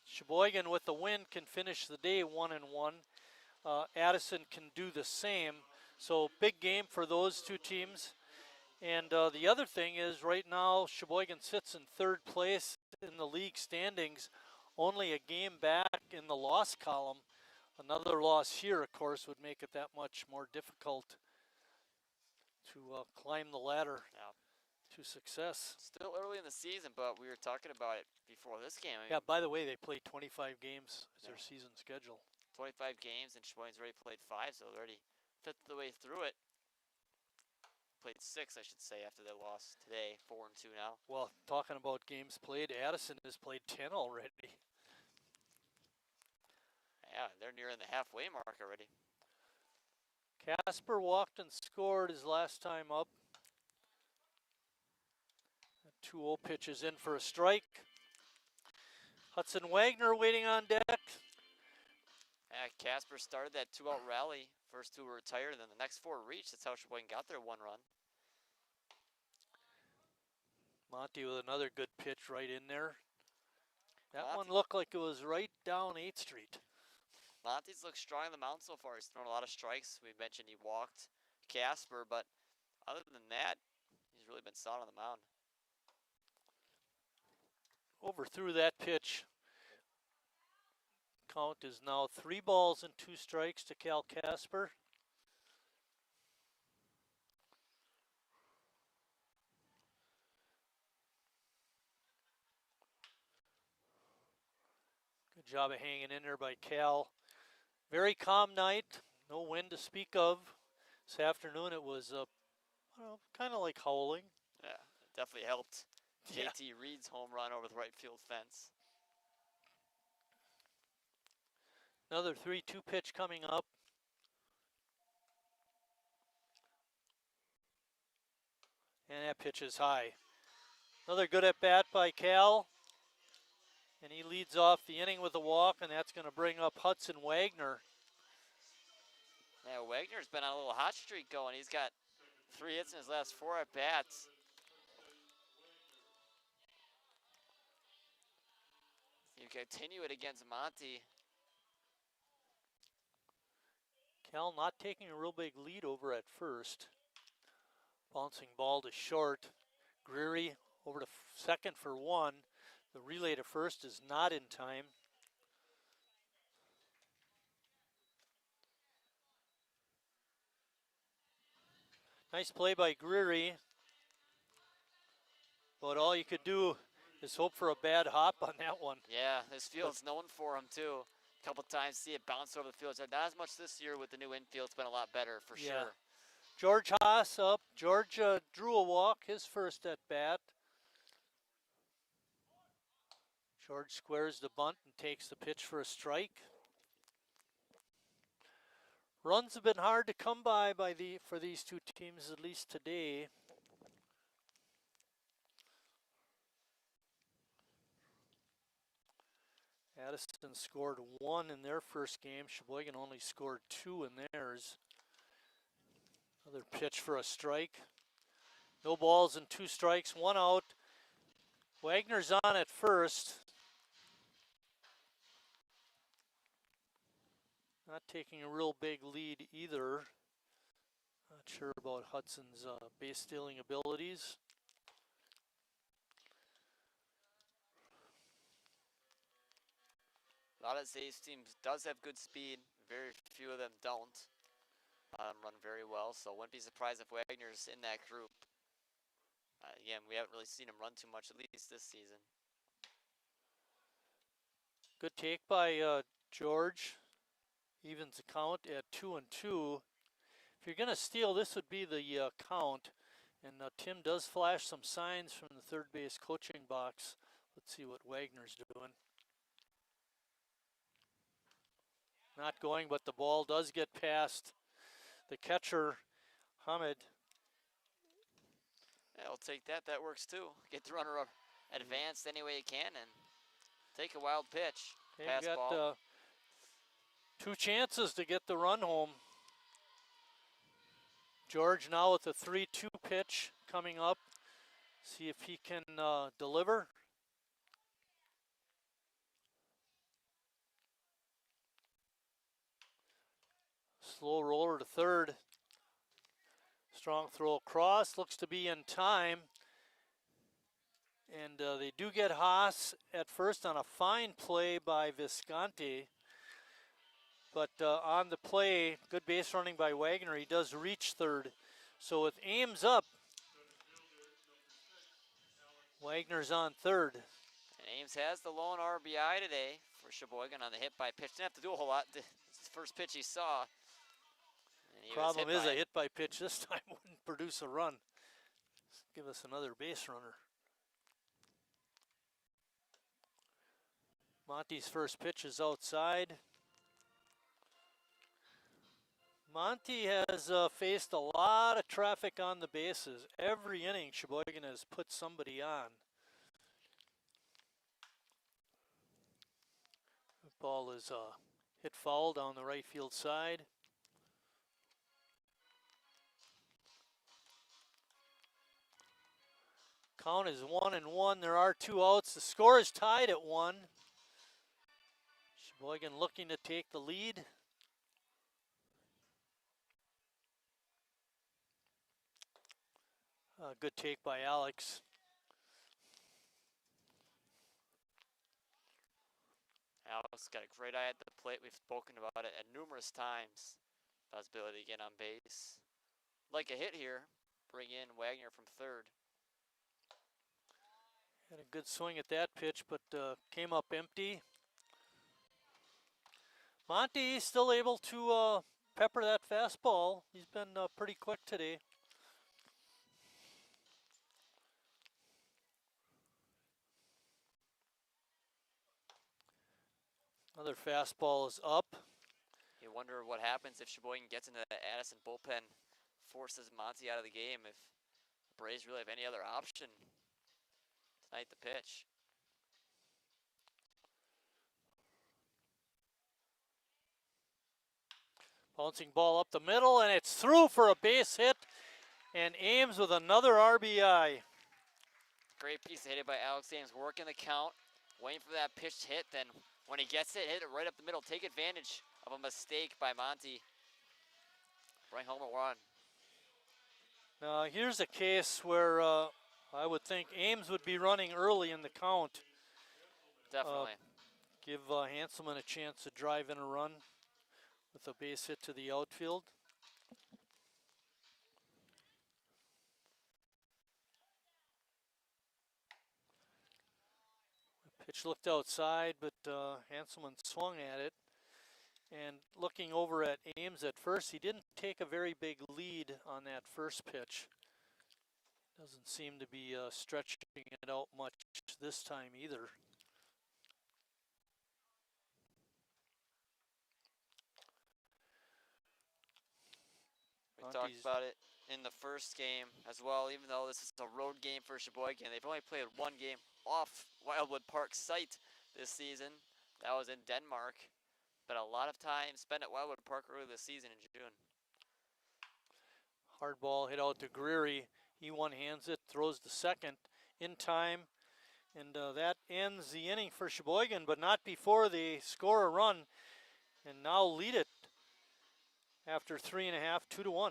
S3: Sheboygan with the win can finish the day 1-1. Addison can do the same. So big game for those 2 teams. And the other thing is right now Sheboygan sits in 3rd place in the league standings, only a game back in the loss column. Another loss here, of course, would make it that much more difficult to climb the ladder to success.
S4: Still early in the season, but we were talking about it before this game.
S3: Yeah, by the way, they played 25 games as their season schedule.
S4: 25 games, and Sheboygan's already played 5, so they're already 5th of the way through it. Played 6, I should say, after they lost today. 4-2 now.
S3: Well, talking about games played, Addison has played 10 already.
S4: Yeah, they're nearing the halfway mark already.
S3: Casper walked and scored his last time up. 2-0 pitch is in for a strike. Hudson Wagner waiting on deck.
S4: Casper started that 2-out rally. First 2 were retired, and then the next 4 reached. That's how Sheboygan got their 1 run.
S3: Monty with another good pitch right in there. That one looked like it was right down 8th Street.
S4: Monty's looked strong on the mound so far. He's thrown a lot of strikes. We mentioned he walked Casper, but other than that, he's really been solid on the mound.
S3: Overthrew that pitch. Count is now 3 balls and 2 strikes to Cal Casper. Good job of hanging in there by Cal. Very calm night, no wind to speak of. This afternoon it was kind of like howling.
S4: Yeah, it definitely helped.
S3: Yeah.
S4: JT Reed's home run over the right field fence.
S3: Another 3-2 pitch coming up. And that pitch is high. Another good at bat by Cal. And he leads off the inning with a walk, and that's going to bring up Hudson Wagner.
S4: Yeah, Wagner's been on a little hot streak going. He's got 3 hits in his last 4 at bats. You continue it against Monty.
S3: Cal not taking a real big lead over at first. Bouncing ball to short. Greery over to second for 1. The relay to first is not in time. Nice play by Greery. But all you could do is hope for a bad hop on that one.
S4: Yeah, this field's known for him too. A couple times see it bounce over the field. So not as much this year with the new infield. It's been a lot better for sure.
S3: George Haas up. George drew a walk, his first at bat. George squares the bunt and takes the pitch for a strike. Runs have been hard to come by for these two teams, at least today. Addison scored 1 in their first game. Sheboygan only scored 2 in theirs. Another pitch for a strike. No balls and 2 strikes, 1 out. Wagner's on at first. Not taking a real big lead either. Not sure about Hudson's base stealing abilities.
S4: A lot of these teams does have good speed. Very few of them don't. Run very well, so wouldn't be surprised if Wagner's in that group. Again, we haven't really seen him run too much, at least this season.
S3: Good take by George. Evens the count at 2-2. If you're going to steal, this would be the count. And Tim does flash some signs from the third base coaching box. Let's see what Wagner's doing. Not going, but the ball does get past the catcher, Hamid.
S4: Yeah, I'll take that. That works too. Get the runner up advanced any way you can and take a wild pitch.
S3: Okay,
S4: Pass
S3: got
S4: ball.
S3: 2 chances to get the run home. George now with a 3-2 pitch coming up. See if he can deliver. Slow roller to third. Strong throw across. Looks to be in time. And they do get Haas at first on a fine play by Visconti. But on the play, good base running by Wagner. He does reach third. So with Ames up, Wagner's on third.
S4: And Ames has the lone RBI today for Sheboygan on the hit by pitch. Didn't have to do a whole lot. It's the first pitch he saw.
S3: Problem is a hit by pitch this time wouldn't produce a run. Give us another base runner. Monty's first pitch is outside. Monty has faced a lot of traffic on the bases. Every inning, Sheboygan has put somebody on. The ball is hit foul down the right field side. Count is 1-1. There are 2 outs. The score is tied at 1. Sheboygan looking to take the lead. Good take by Alex.
S4: Alex got a great eye at the plate. We've spoken about it at numerous times. His ability to get on base. Like a hit here. Bring in Wagner from third.
S3: Had a good swing at that pitch, but came up empty. Monty still able to pepper that fastball. He's been pretty quick today. Another fastball is up.
S4: You wonder what happens if Sheboygan gets into the Addison bullpen, forces Monty out of the game, if the Braves really have any other option. Tonight the pitch.
S3: Bouncing ball up the middle, and it's through for a base hit. And Ames with another RBI.
S4: Great piece of hitting by Alex Ames, working the count, waiting for that pitch to hit. Then when he gets it, hit it right up the middle. Take advantage of a mistake by Monty. Bring home a run.
S3: Now here's a case where I would think Ames would be running early in the count.
S4: Definitely.
S3: Give Hanselman a chance to drive in a run with a base hit to the outfield. Pitch looked outside, but Hanselman swung at it. And looking over at Ames at first, he didn't take a very big lead on that first pitch. Doesn't seem to be stretching it out much this time either.
S4: We talked about it in the first game as well, even though this is a road game for Sheboygan. They've only played one game off Wildwood Park site this season. That was in Denmark. But a lot of time spent at Wildwood Park early this season in June.
S3: Hard ball hit out to Greery. He one-hands it, throws the second in time. And that ends the inning for Sheboygan, but not before they score a run and now lead it after 3.5, 2-1.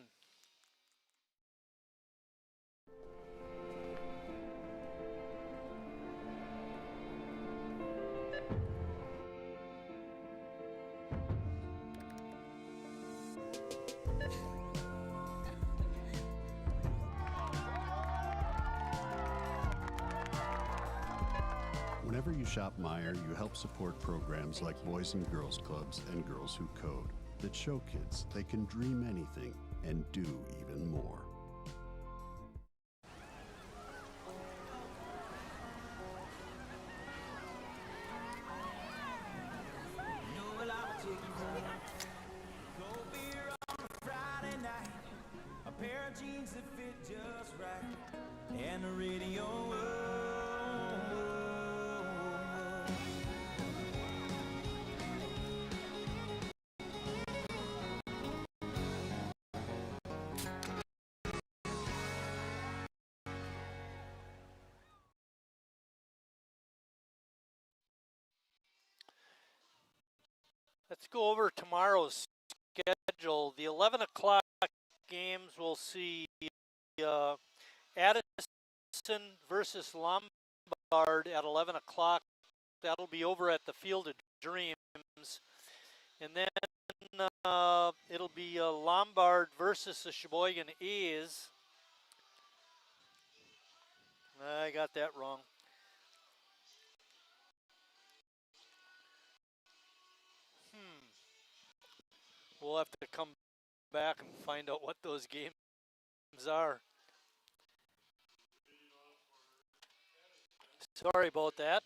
S1: Whenever you shop Meijer, you help support programs like Boys and Girls Clubs and Girls Who Code that show kids they can dream anything and do even more.
S2: Cold beer on a Friday night, a pair of jeans that fit just right, and the radio.
S3: Let's go over tomorrow's schedule. The 11 o'clock games will see Addison versus Lombard at 11 o'clock. That'll be over at the Field of Dreams. And then it'll be Lombard versus the Sheboygan A's. I got that wrong. We'll have to come back and find out what those games are. Sorry about that.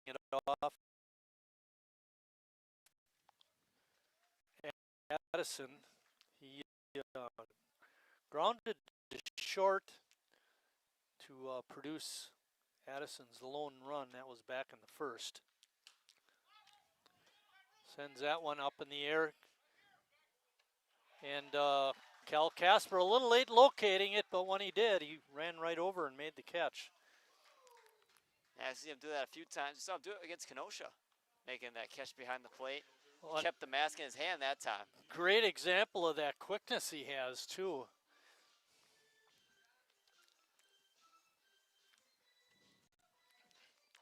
S3: It off. Addison, he grounded short to produce Addison's lone run. That was back in the first. Sends that one up in the air. And Cal Casper a little late locating it, but when he did, he ran right over and made the catch.
S4: Yeah, I've seen him do that a few times. I saw him do it against Kenosha, making that catch behind the plate. Kept the mask in his hand that time.
S3: Great example of that quickness he has, too.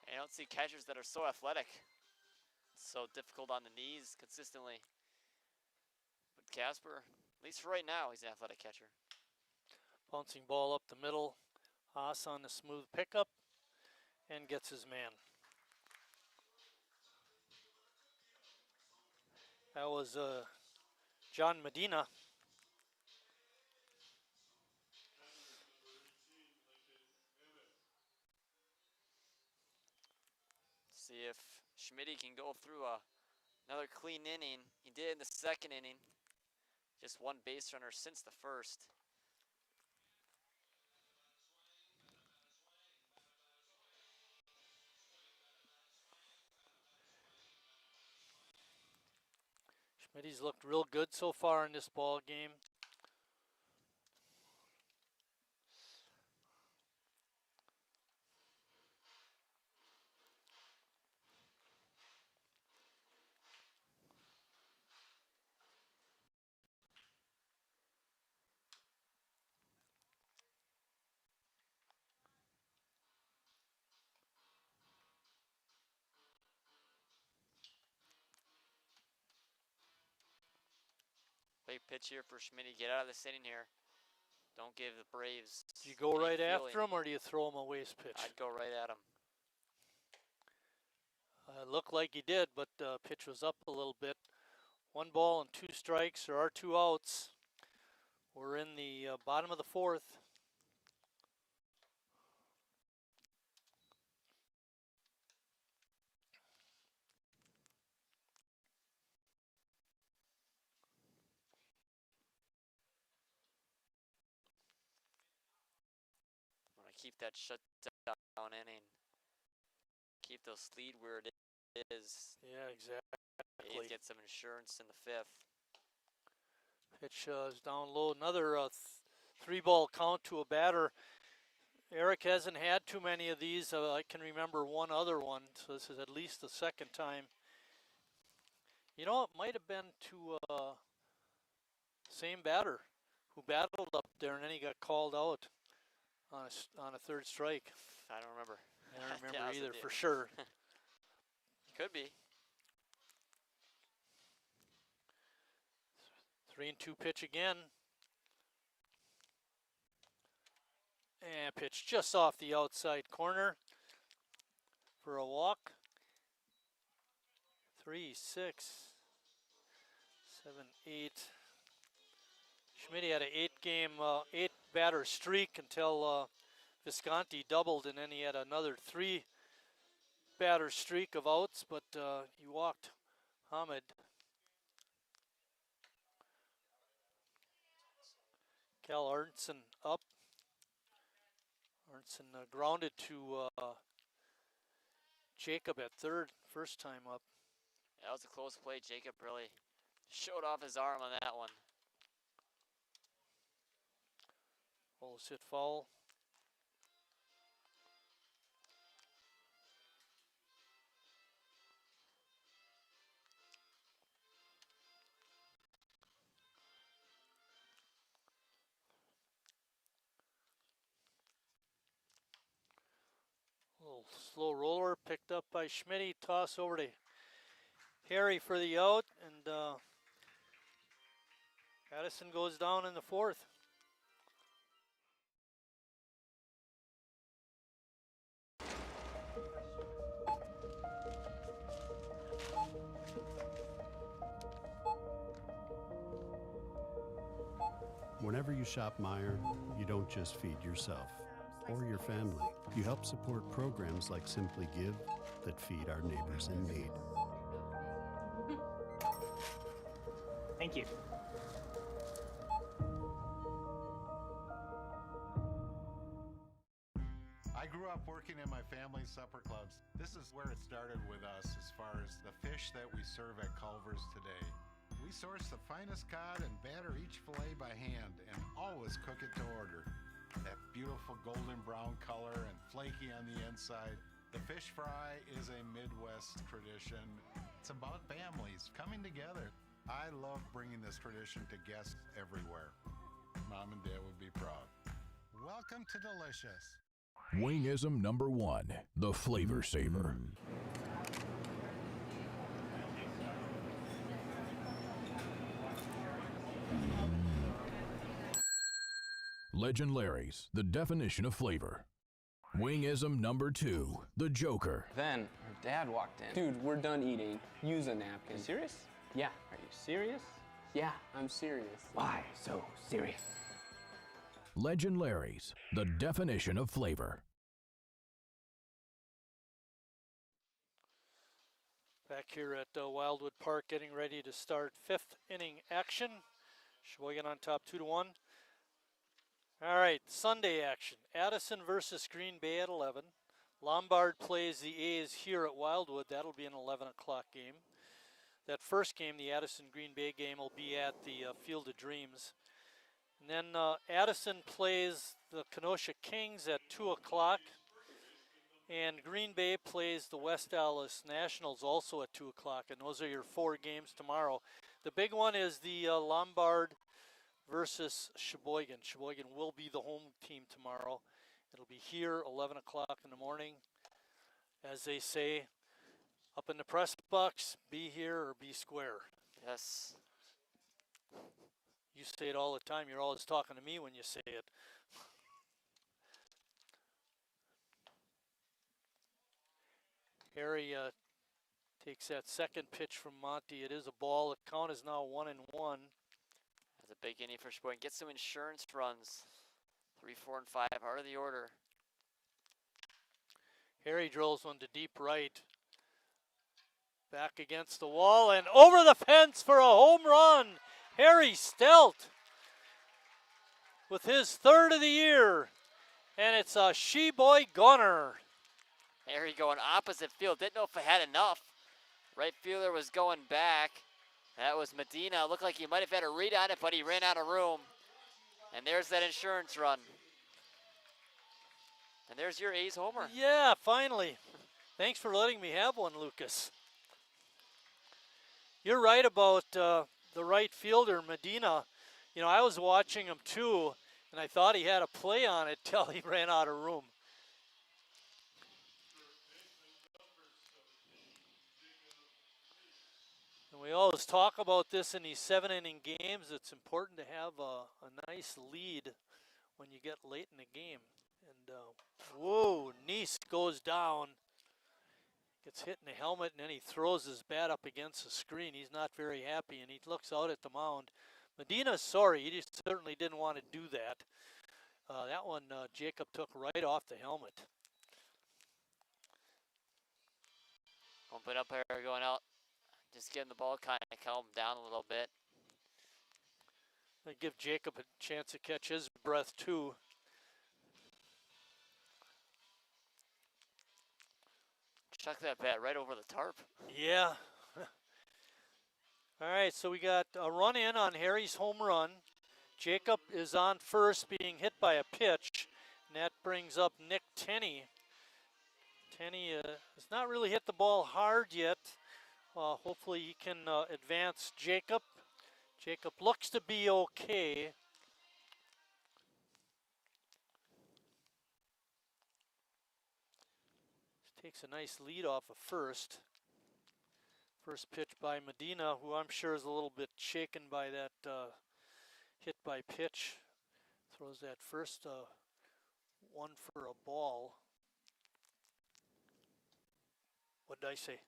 S4: I don't see catchers that are so athletic. So difficult on the knees consistently. But Casper, at least for right now, he's an athletic catcher.
S3: Bouncing ball up the middle. Haas on the smooth pickup and gets his man. That was John Medina.
S4: See if Schmitty can go through another clean inning. He did in the second inning. Just one base runner since the first.
S3: Schmitty's looked real good so far in this ball game.
S4: Big pitch here for Schmitty. Get out of this inning here. Don't give the Braves.
S3: Do you go
S4: any
S3: right
S4: feeling.
S3: after him, or do you throw him a waste pitch?
S4: I'd go right at him.
S3: Looked like he did, but pitch was up a little bit. 1 ball and 2 strikes. There are 2 outs. We're in the bottom of the 4th.
S4: Want to keep that shutdown inning. Keep those lead where it is.
S3: Yeah, exactly.
S4: A's get some insurance in the 5th.
S3: Pitch is down low. Another 3-ball count to a batter. Eric hasn't had too many of these. I can remember one other one, so this is at least the second time. You know, it might have been to same batter who battled up there, and then he got called out on a 3rd strike.
S4: I don't remember.
S3: I don't remember
S4: Yeah,
S3: either for sure.
S4: Could be.
S3: 3-2 pitch again. And pitch just off the outside corner for a walk. 3, 6, 7, 8. Schmitty had an 8 batter streak until Visconti doubled, and then he had another 3 batter streak of outs, but he walked Hamid. Cal Arnson up. Arnson grounded to Jacob at 3rd, first time up.
S4: That was a close play. Jacob really showed off his arm on that one.
S3: Almost hit foul. Little slow roller picked up by Schmitty. Toss over to Harry for the out, and Addison goes down in the 4th.
S1: Whenever you shop Meijer, you don't just feed yourself or your family. You help support programs like Simply Give that feed our neighbors in need.
S5: Thank you.
S6: I grew up working in my family's supper clubs. This is where it started with us as far as the fish that we serve at Culver's today. We source the finest cod and batter each fillet by hand and always cook it to order. That beautiful golden brown color and flaky on the inside. The fish fry is a Midwest tradition. It's about families coming together. I love bringing this tradition to guests everywhere. Mom and Dad would be proud. Welcome to Delicious.
S7: Wingism number 1, the Flavor Saver. Legend Larry's, the definition of flavor. Wingism number 2, the Joker.
S8: Then her dad walked in. Dude, we're done eating. Use a napkin. Serious? Yeah. Are you serious? Yeah, I'm serious. Why so serious?
S7: Legend Larry's, the definition of flavor.
S3: Back here at Wildwood Park, getting ready to start 5th inning action. Sheboygan on top 2-1. All right, Sunday action. Addison versus Green Bay at 11. Lombard plays the A's here at Wildwood. That'll be an 11 o'clock game. That first game, the Addison-Green Bay game, will be at the Field of Dreams. And then Addison plays the Kenosha Kings at 2 o'clock. And Green Bay plays the West Dallas Nationals also at 2 o'clock. And those are your 4 games tomorrow. The big one is the Lombard versus Sheboygan. Sheboygan will be the home team tomorrow. It'll be here 11 o'clock in the morning. As they say, up in the press box, be here or be square.
S4: Yes.
S3: You say it all the time. You're always talking to me when you say it. Harry takes that second pitch from Monty. It is a ball. The count is now 1-1.
S4: That's a big inning for Sheboygan. Get some insurance runs. 3, 4, and 5, heart of the order.
S3: Harry drills one to deep right. Back against the wall and over the fence for a home run. Harry Stelt with his 3rd of the year. And it's a Sheboyganer.
S4: Harry going opposite field. Didn't know if it had enough. Right fielder was going back. That was Medina. Looked like he might have had a read on it, but he ran out of room. And there's that insurance run. And there's your A's homer.
S3: Yeah, finally. Thanks for letting me have one, Lucas. You're right about the right fielder, Medina. You know, I was watching him too, and I thought he had a play on it till he ran out of room. And we always talk about this in these 7-inning games. It's important to have a nice lead when you get late in the game. And whoa, Neese goes down, gets hit in the helmet, and then he throws his bat up against the screen. He's not very happy, and he looks out at the mound. Medina's sorry. He just certainly didn't want to do that. That one Jacob took right off the helmet.
S4: Open up here, going out. Just getting the ball, kind of calm him down a little bit.
S3: They give Jacob a chance to catch his breath too.
S4: Chuck that bat right over the tarp.
S3: Yeah. All right, so we got a run in on Harry's home run. Jacob is on first, being hit by a pitch, and that brings up Nick Tenney. Tenney has not really hit the ball hard yet. Hopefully he can advance Jacob. Jacob looks to be okay. Takes a nice lead off of first. First pitch by Medina, who I'm sure is a little bit shaken by that hit by pitch. Throws that first one for a ball. What did I say?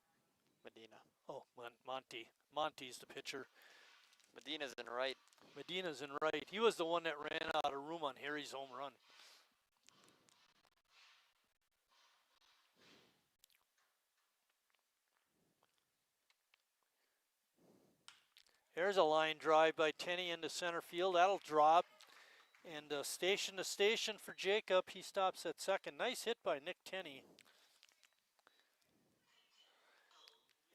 S4: Medina.
S3: Oh, Monty. Monty's the pitcher.
S4: Medina's in right.
S3: Medina's in right. He was the one that ran out of room on Harry's home run. There's a line drive by Tenney into center field. That'll drop. And station to station for Jacob. He stops at second. Nice hit by Nick Tenney.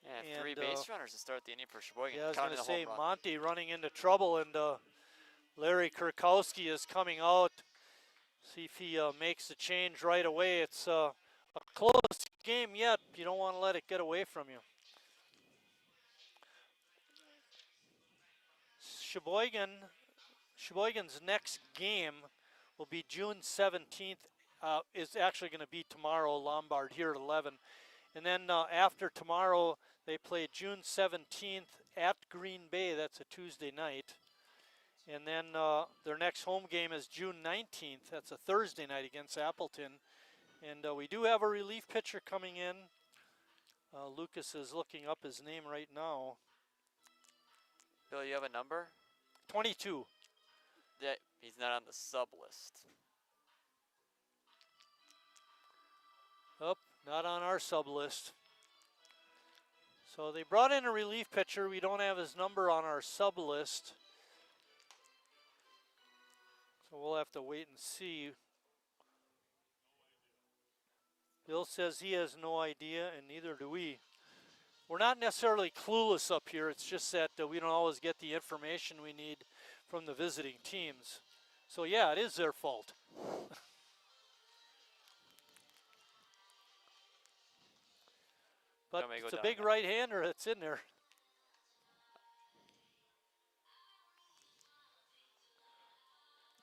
S4: Yeah, 3 base runners to start the inning for Sheboygan.
S3: Yeah, I was going to say,
S4: run.
S3: Monty running into trouble, and Larry Kurkowski is coming out. See if he makes the change right away. It's a close game yet. You don't want to let it get away from you. Sheboygan's next game will be June 17th. Is actually going to be tomorrow, Lombard here at 11. And then after tomorrow, they play June 17th at Green Bay. That's a Tuesday night. And then their next home game is June 19th. That's a Thursday night against Appleton. And we do have a relief pitcher coming in. Lucas is looking up his name right now.
S4: Bill, you have a number?
S3: 22.
S4: Yeah, he's not on the sub list.
S3: Oh, not on our sub list. So they brought in a relief pitcher. We don't have his number on our sub list. So we'll have to wait and see. Bill says he has no idea, and neither do we. We're not necessarily clueless up here. It's just that we don't always get the information we need from the visiting teams. So yeah, it is their fault. But it's a big right-hander that's in there.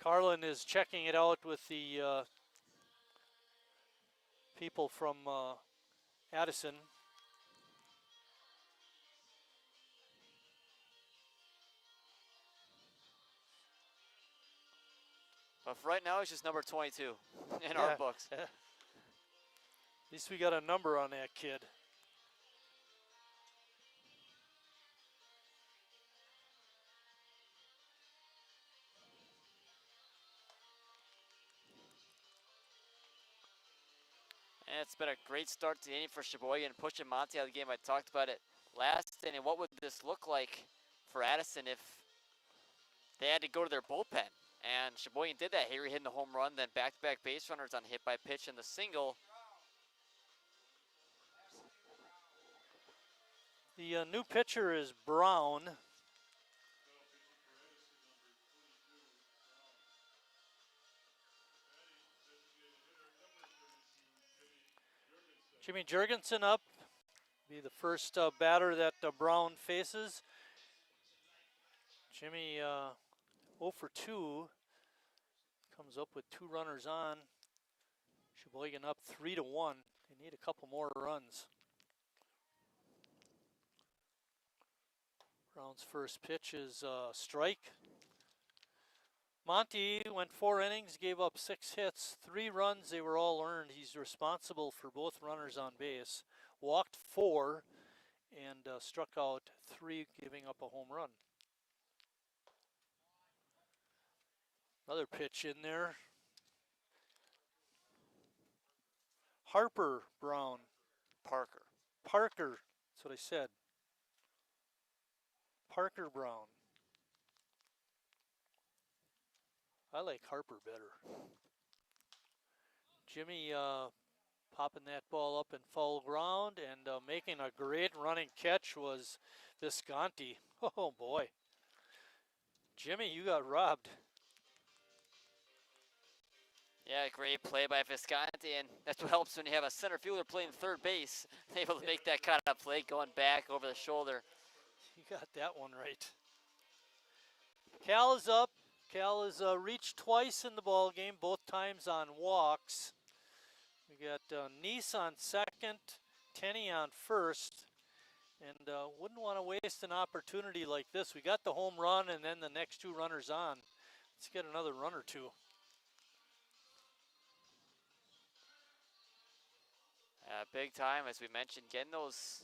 S3: Carlin is checking it out with the people from Addison.
S4: But for right now, it's just number 22 in our books.
S3: At least we got a number on that kid.
S4: And it's been a great start to the inning for Sheboygan, pushing Monty out of the game. I talked about it last inning. What would this look like for Addison if they had to go to their bullpen? And Sheboygan did that. Harry hitting the home run, then back-to-back base runners on hit by pitch and the single.
S3: The new pitcher is Brown. Jimmy Jurgensen up. Be the first batter that Brown faces. Jimmy 0 for 2. Comes up with 2 runners on. Sheboygan up 3-1. They need a couple more runs. Brown's first pitch is strike. Monty went 4 innings, gave up 6 hits, 3 runs. They were all earned. He's responsible for both runners on base. Walked 4 and struck out 3, giving up a home run. Another pitch in there. Harper Brown.
S4: Parker.
S3: That's what I said. Parker Brown. I like Harper better. Jimmy popping that ball up in foul ground and making a great running catch was Visconti. Oh boy. Jimmy, you got robbed.
S4: Yeah, great play by Visconti, and that's what helps when you have a center fielder playing third base, able to make that kind of play going back over the shoulder.
S3: You got that one right. Cal is up. Cal has reached twice in the ball game, both times on walks. We got Neese on second, Tenney on first, and wouldn't want to waste an opportunity like this. We got the home run and then the next 2 runners on. Let's get another run or 2.
S4: Big time, as we mentioned, getting those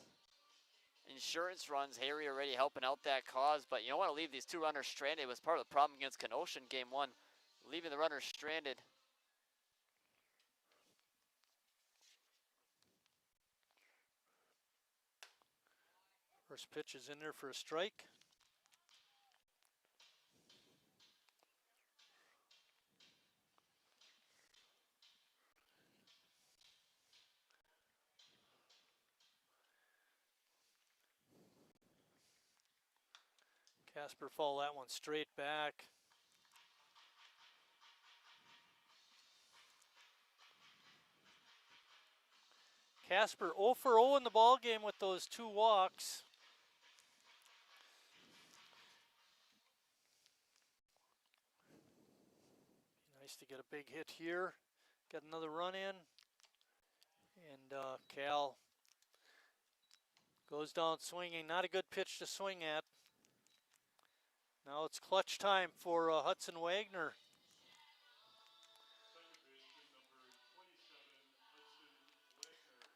S4: insurance runs. Harry already helping out that cause, but you don't want to leave these 2 runners stranded. It was part of the problem against Kenosha in game 1, leaving the runners stranded.
S3: First pitch is in there for a strike. Casper fouled that one straight back. Casper 0 for 0 in the ball game with those 2 walks. Nice to get a big hit here. Got another run in. And Cal goes down swinging. Not a good pitch to swing at. Now it's clutch time for Hudson Wagner.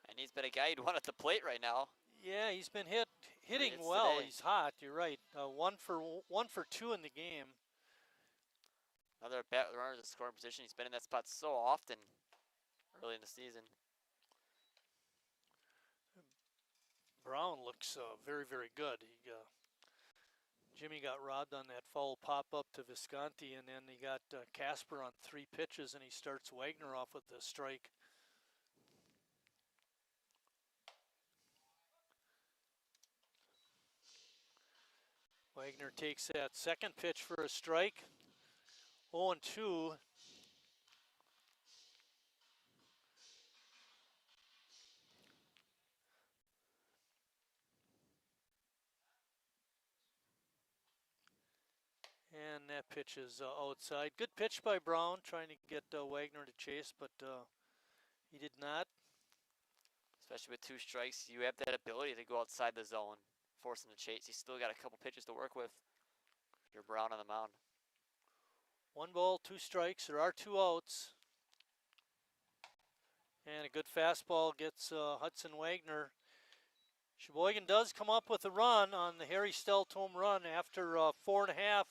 S4: And he's been a guy you'd want at the plate right now.
S3: Yeah, he's been hitting
S4: Hits
S3: well.
S4: today.
S3: He's hot. You're right. 1 for 2 in the game.
S4: Another bat with runners in scoring position. He's been in that spot so often early in the season.
S3: Brown looks very, very good. Jimmy got robbed on that foul pop-up to Visconti, and then he got Casper on 3 pitches, and he starts Wagner off with the strike. Wagner takes that second pitch for a strike. 0-2. And that pitch is outside. Good pitch by Brown, trying to get Wagner to chase, but he did not.
S4: Especially with 2 strikes, you have that ability to go outside the zone, force him to chase. He's still got a couple pitches to work with. You're Brown on the mound.
S3: 1 ball, 2 strikes. There are 2 outs. And a good fastball gets Hudson Wagner. Sheboygan does come up with a run on the Harry Stelt home run after 4.5.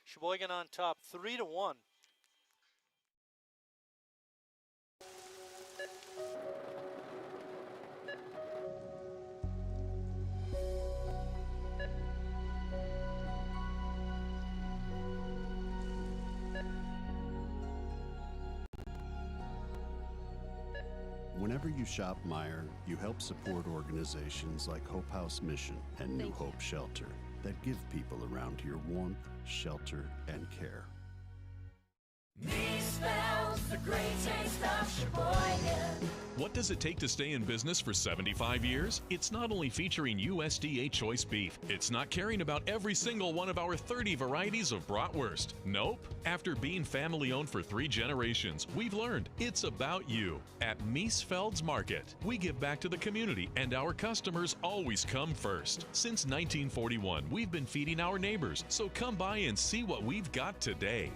S3: Sheboygan on top, 3-1.
S1: Whenever you shop Meijer, you help support organizations like Hope House Mission and New Hope Shelter that give people around here warmth, shelter, and care.
S2: Me spells the great taste of Sheboygan.
S9: What does it take to stay in business for 75 years? It's not only featuring USDA choice beef. It's not caring about every single one of our 30 varieties of bratwurst. Nope. After being family owned for 3 generations, we've learned it's about you. At Miesfeld's Market, we give back to the community and our customers always come first. Since 1941, we've been feeding our neighbors, so come by and see what we've got today.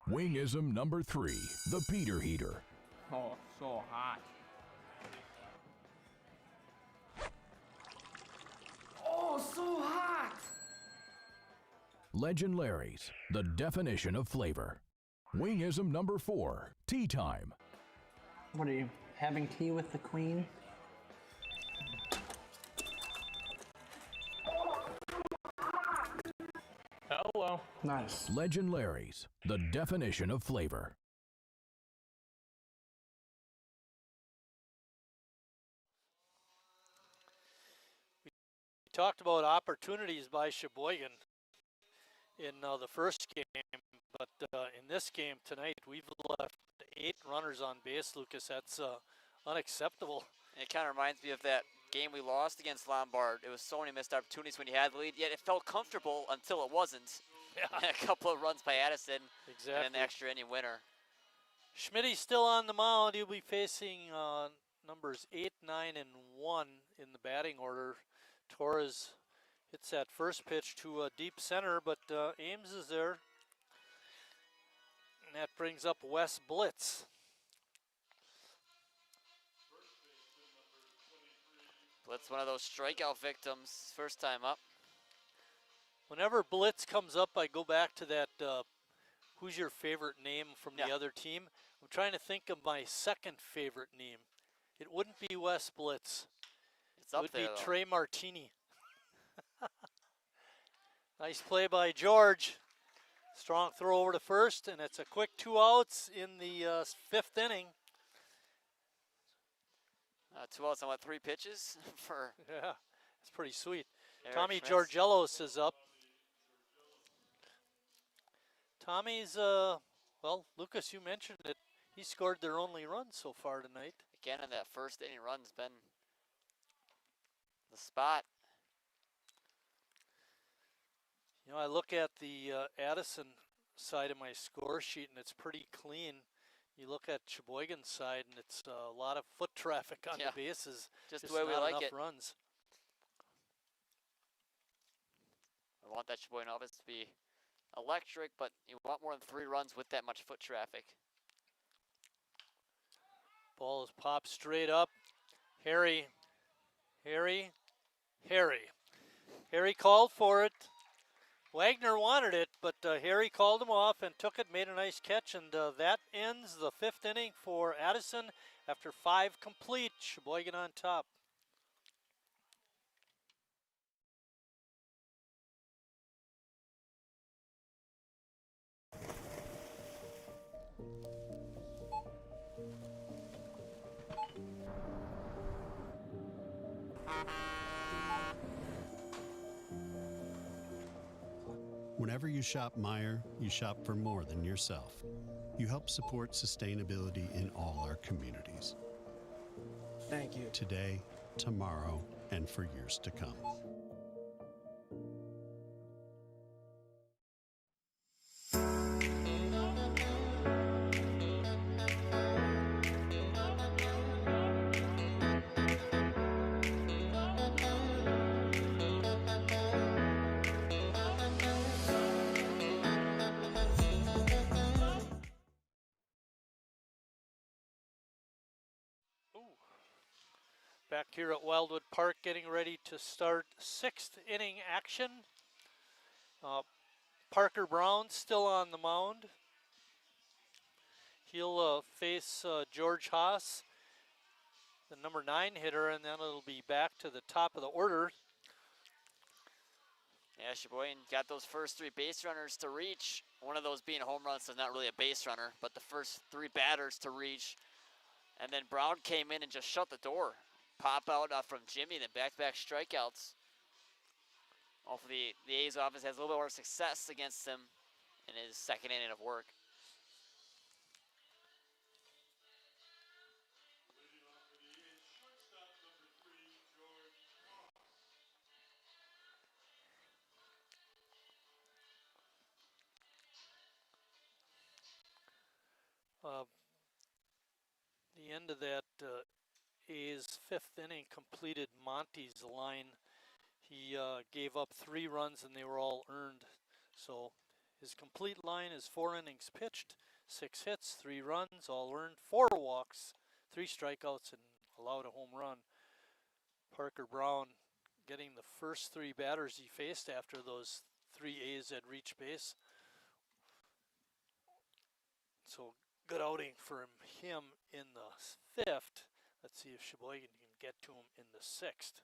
S7: Wingism number 3, the Peter Heater.
S8: Oh, so hot.
S2: Oh, so hot!
S7: Legend Larry's, the definition of flavor. Wingism number 4, tea time.
S8: What are you, having tea with the queen? Hello. Nice.
S7: Legend Larry's, the definition of flavor.
S3: We talked about opportunities by Sheboygan in the first game, but in this game tonight, we've left 8 runners on base, Lucas. That's unacceptable.
S4: It kind of reminds me of that game we lost against Lombard. It was so many missed opportunities when you had the lead, yet it felt comfortable until it wasn't.
S3: Yeah.
S4: And a couple of runs by Addison,
S3: Exactly.
S4: and then the extra inning winner.
S3: Schmidt's still on the mound. He'll be facing numbers 8, 9, and 1 in the batting order. Torres hits that first pitch to a deep center, but Ames is there. And that brings up Wes Blitz.
S4: Blitz, one of those strikeout victims, first time up.
S3: Whenever Blitz comes up, I go back to that who's your favorite name from the other team. I'm trying to think of my second favorite name. It wouldn't be Wes Blitz.
S4: It's up
S3: it would
S4: there,
S3: be
S4: though.
S3: Trey Martini. Nice play by George. Strong throw over to first, and it's a quick 2 outs in the 5th inning.
S4: 2 outs on what, 3 pitches for?
S3: Yeah, it's pretty sweet.
S4: Eric
S3: Tommy
S4: Schmitz.
S3: Georgelos is up. Tommy's, well, Lucas, you mentioned it. He scored their only run so far tonight.
S4: Again, in that first inning run's been the spot.
S3: You know, I look at the Addison side of my score sheet, and it's pretty clean. You look at Sheboygan's side, and it's a lot of foot traffic on the bases.
S4: Just the way we
S3: not
S4: like
S3: enough
S4: it.
S3: runs.
S4: I want that Sheboygan offense to be electric, but you want more than 3 runs with that much foot traffic.
S3: Ball is popped straight up. Harry called for it. Wagner wanted it, but Harry called him off and took it, made a nice catch, and that ends the 5th inning for Addison after 5 complete. Sheboygan on top.
S1: Whenever you shop Meijer, you shop for more than yourself. You help support sustainability in all our communities.
S10: Thank you.
S1: Today, tomorrow, and for years to come.
S3: Back here at Wildwood Park, getting ready to start 6th inning action. Parker Brown still on the mound. He'll face George Haas, the number 9 hitter, and then it'll be back to the top of the order.
S4: Yeah, Sheboygan got those first 3 base runners to reach. One of those being a home run, so not really a base runner, but the first 3 batters to reach. And then Brown came in and just shut the door. Pop out from Jimmy, then back-to-back strikeouts. Hopefully the A's offense has a little bit more success against him in his 2nd inning of work.
S3: The end of that A's 5th inning completed Monty's line. He gave up 3 runs and they were all earned. So his complete line is 4 innings pitched, 6 hits, 3 runs, all earned, 4 walks, 3 strikeouts, and allowed a home run. Parker Brown getting the first 3 batters he faced after those 3 A's had reached base. So good outing for him in the 5th. Let's see if Sheboygan can get to him in the 6th.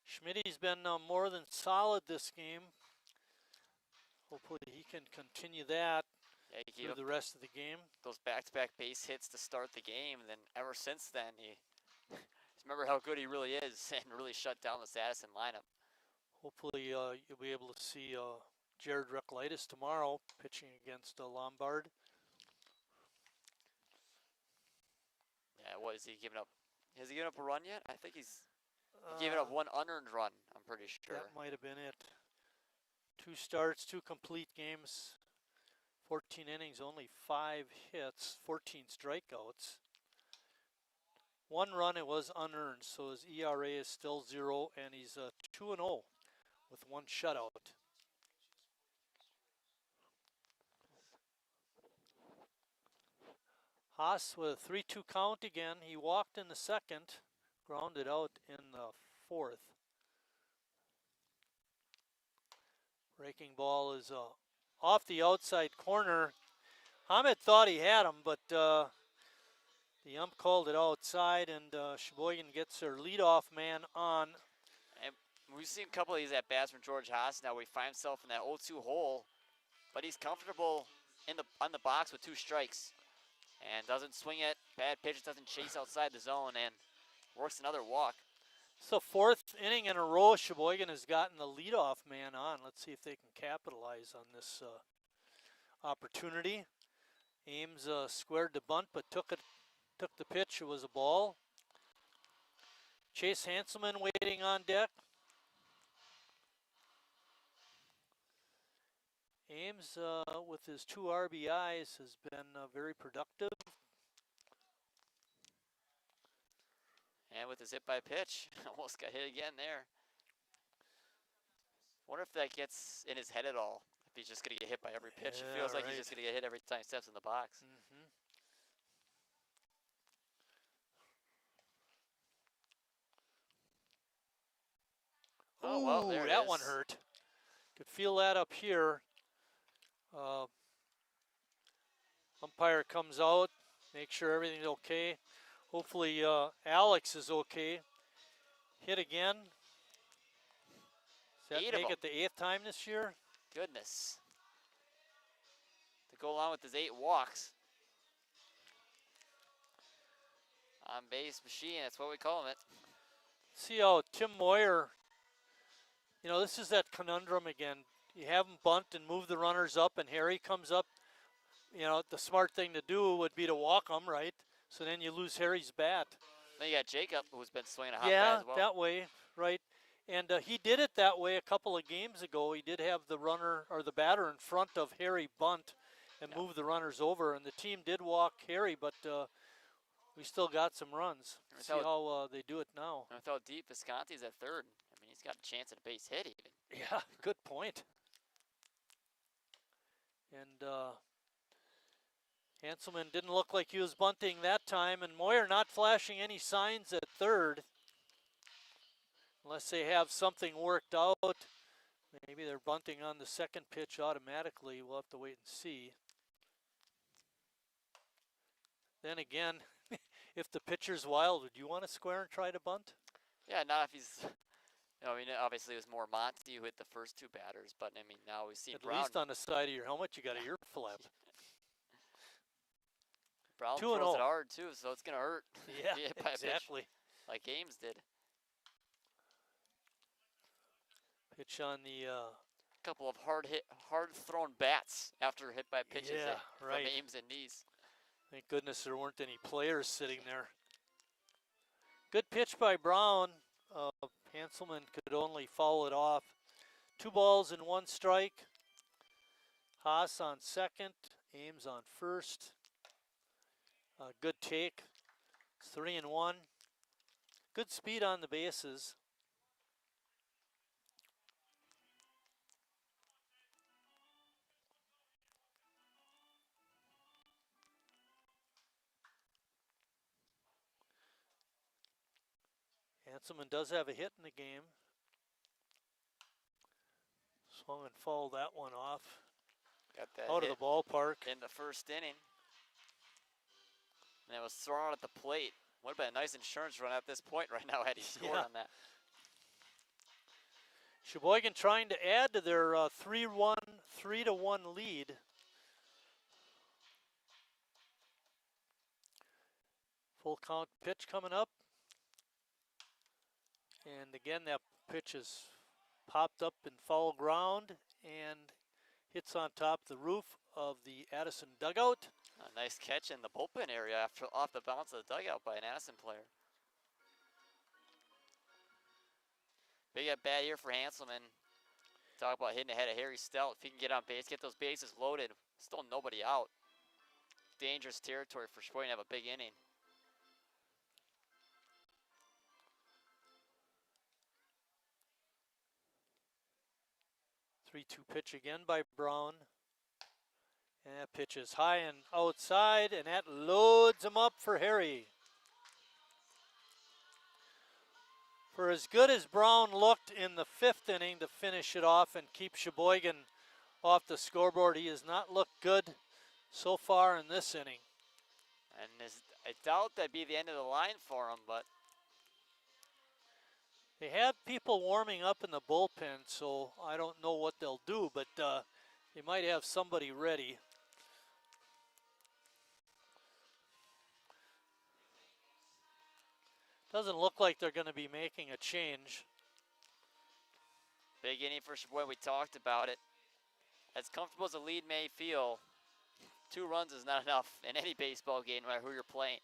S3: Schmidt's been more than solid this game. Hopefully he can continue that through the rest of the game.
S4: Those back-to-back base hits to start the game, and then ever since then, remember how good he really is and really shut down this Addison lineup.
S3: Hopefully you'll be able to see Jared Reclitis tomorrow pitching against Lombard.
S4: Yeah, what is he giving up? Has he given up a run yet? I think he's given up 1 unearned run, I'm pretty sure.
S3: That might have been it. 2 starts, 2 complete games, 14 innings, only 5 hits, 14 strikeouts. 1 run, it was unearned, so his ERA is still 0, and he's 2-0 with 1 shutout. Haas with a 3-2 count again. He walked in the 2nd, grounded out in the 4th. Breaking ball is off the outside corner. Hamid thought he had him, but the ump called it outside, and Sheboygan gets their leadoff man on.
S4: And we've seen a couple of these at bats from George Haas now, where he finds himself in that 0-2 hole, but he's comfortable on the box with 2 strikes and doesn't swing it. Bad pitch, doesn't chase outside the zone, and works another walk.
S3: So 4th inning in a row, Sheboygan has gotten the leadoff man on. Let's see if they can capitalize on this opportunity. Ames squared the bunt, but took the pitch. It was a ball. Chase Hanselman waiting on deck. Ames, with his 2 RBIs, has been very productive.
S4: And with his hit by pitch, almost got hit again there. Wonder if that gets in his head at all. If he's just going to get hit by every pitch.
S3: Yeah,
S4: It feels like
S3: right.
S4: he's just going to get hit every time he steps in the box.
S3: Mm-hmm.
S4: Oh, well, there it
S3: that
S4: is.
S3: one hurt. Could feel that up here. Umpire comes out, make sure everything's okay. Hopefully Alex is okay. Hit again. Does that
S4: 8 of
S3: make
S4: them.
S3: it the 8th time this year?
S4: Goodness. To go along with his 8 walks. On base machine, that's what we call it.
S3: See how Tim Moyer, you know, this is that conundrum again. You have him bunt and move the runners up, and Harry comes up. You know, the smart thing to do would be to walk him, right? So then you lose Harry's bat.
S4: Then you got Jacob, who's been swinging a hot bat
S3: Yeah,
S4: as well.
S3: that way, right? And he did it that way a couple of games ago. He did have the runner or the batter in front of Harry bunt and move the runners over, and the team did walk Harry, but we still got some runs. See how they do it now.
S4: And without deep, Visconti's at third. I mean, he's got a chance at a base hit even.
S3: Yeah, good point. And Hanselman didn't look like he was bunting that time, and Moyer not flashing any signs at third. Unless they have something worked out. Maybe they're bunting on the second pitch automatically. We'll have to wait and see. Then again, if the pitcher's wild, would you want to square and try to bunt?
S4: Yeah, not if he's, you know, I mean, obviously it was more Monty who hit the first 2 batters, but I mean, now we've seen Brown.
S3: At least on the side of your helmet, you got a ear flap.
S4: Brown
S3: 2-0.
S4: throws it hard too, so it's going to hurt.
S3: Yeah,
S4: by a
S3: exactly.
S4: pitch, like Ames did.
S3: Pitch on the...
S4: couple of hard thrown bats after hit by pitches
S3: yeah, right.
S4: from Ames and Neese.
S3: Thank goodness there weren't any players sitting there. Good pitch by Brown. Hanselman could only foul it off. 2 balls and 1 strike. Haas on second. Ames on first. Good take. 3-1. Good speed on the bases. Hanselman does have a hit in the game. Swung and fouled that one off.
S4: Got that
S3: out of the ballpark.
S4: In the first inning. And it was thrown at the plate. Would have been a nice insurance run at this point right now had he scored on that.
S3: Sheboygan trying to add to their 3-1 lead. Full count pitch coming up. And again, that pitch is popped up in foul ground and hits on top the roof of the Addison dugout.
S4: A nice catch in the bullpen area after off the bounce of the dugout by an Addison player. Big at bat here for Hanselman. Talk about hitting ahead of Harry Stout. If he can get on base, get those bases loaded, still nobody out. Dangerous territory for Sheboygan to have a big inning.
S3: 3-2 pitch again by Brown. And that pitch is high and outside, and that loads him up for Harry. For as good as Brown looked in the 5th inning to finish it off and keep Sheboygan off the scoreboard, he has not looked good so far in this inning.
S4: And I doubt that'd be the end of the line for him, but
S3: they have people warming up in the bullpen, so I don't know what they'll do, but they might have somebody ready. Doesn't look like they're going to be making a change.
S4: big inning for Sheboygan. We talked about it. As comfortable as the lead may feel, 2 runs is not enough in any baseball game, no matter who you're playing.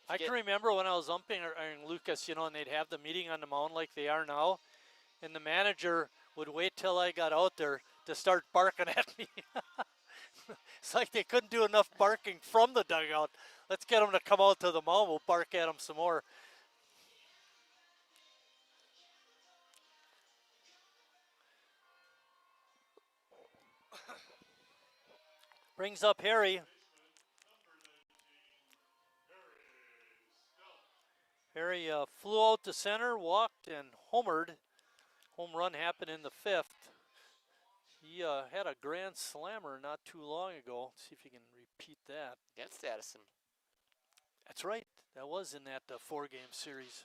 S3: I can remember when I was umping Lucas, you know, and they'd have the meeting on the mound like they are now, and the manager would wait till I got out there to start barking at me. It's like they couldn't do enough barking from the dugout. Let's get them to come out to the mound. We'll bark at them some more. Brings up Harry. Harry flew out to center, walked, and homered. Home run happened in the 5th. He had a grand slammer not too long ago. Let's see if he can repeat that.
S4: Against Addison.
S3: That's right. That was in that 4-game series.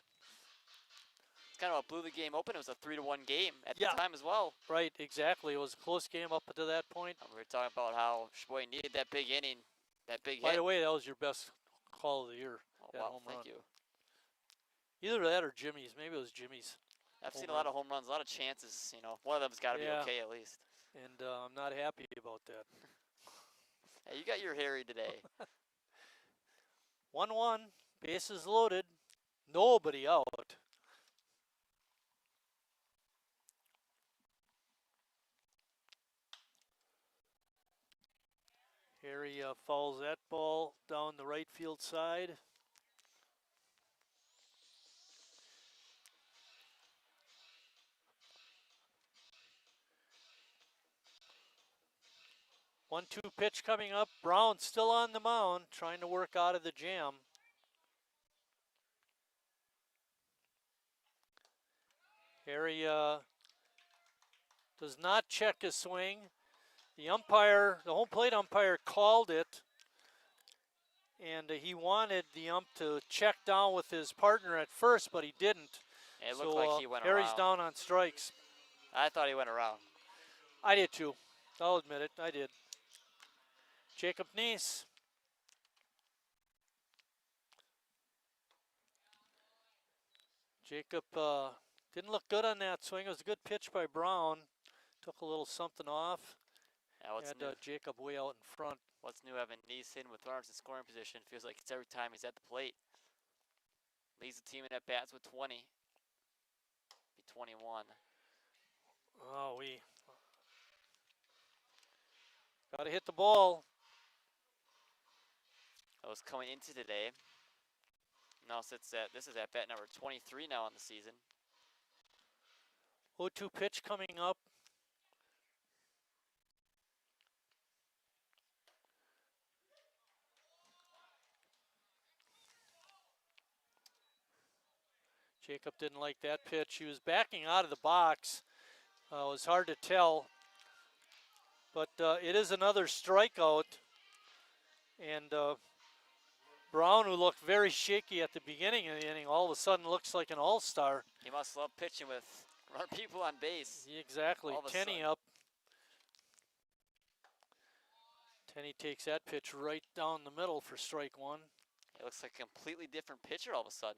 S4: It's kind of what blew the game open. It was a 3-1 game at
S3: Yeah.
S4: the time as well.
S3: Right, exactly. It was a close game up to that point.
S4: We were talking about how Sheboygan needed that big inning, that big
S3: By
S4: hit.
S3: the way, that was your best call of the year.
S4: Oh,
S3: that
S4: wow,
S3: home
S4: thank
S3: run.
S4: you.
S3: Either that or Jimmy's. Maybe it was Jimmy's.
S4: I've
S3: home
S4: seen a lot
S3: run.
S4: of home runs, a lot of chances. You know, one of them's got to
S3: Yeah.
S4: be okay at least.
S3: And I'm not happy about that.
S4: Hey, you got your Harry today.
S3: 1-1, bases loaded, nobody out. Harry fouls that ball down the right field side. One-two pitch coming up. Brown still on the mound, trying to work out of the jam. Harry does not check his swing. The umpire, the home plate umpire, called it, and he wanted the ump to check down with his partner at first, but he didn't.
S4: It looked like he went
S3: Harry's
S4: around.
S3: down on strikes.
S4: I thought he went around.
S3: I did too. I'll admit it. I did. Jacob Neese. Jacob didn't look good on that swing. It was a good pitch by Brown. Took a little something off.
S4: Yeah, what's
S3: Had
S4: new?
S3: Jacob way out in front.
S4: What's new having Neese in with runners in scoring position? Feels like it's every time he's at the plate. Leads the team in at bats with 20. Be 21.
S3: Oh, we got to hit the ball.
S4: That was coming into today. Now sits at, this is at bat number 23 now in the season.
S3: 0-2 pitch coming up. Jacob didn't like that pitch. He was backing out of the box. It was hard to tell. But it is another strikeout. And Brown, who looked very shaky at the beginning of the inning, all of a sudden looks like an all-star.
S4: He must love pitching with people on base.
S3: Exactly.
S4: All of a
S3: Tenney
S4: sudden.
S3: up. Tenney takes that pitch right down the middle for strike one.
S4: It looks like a completely different pitcher all of a sudden.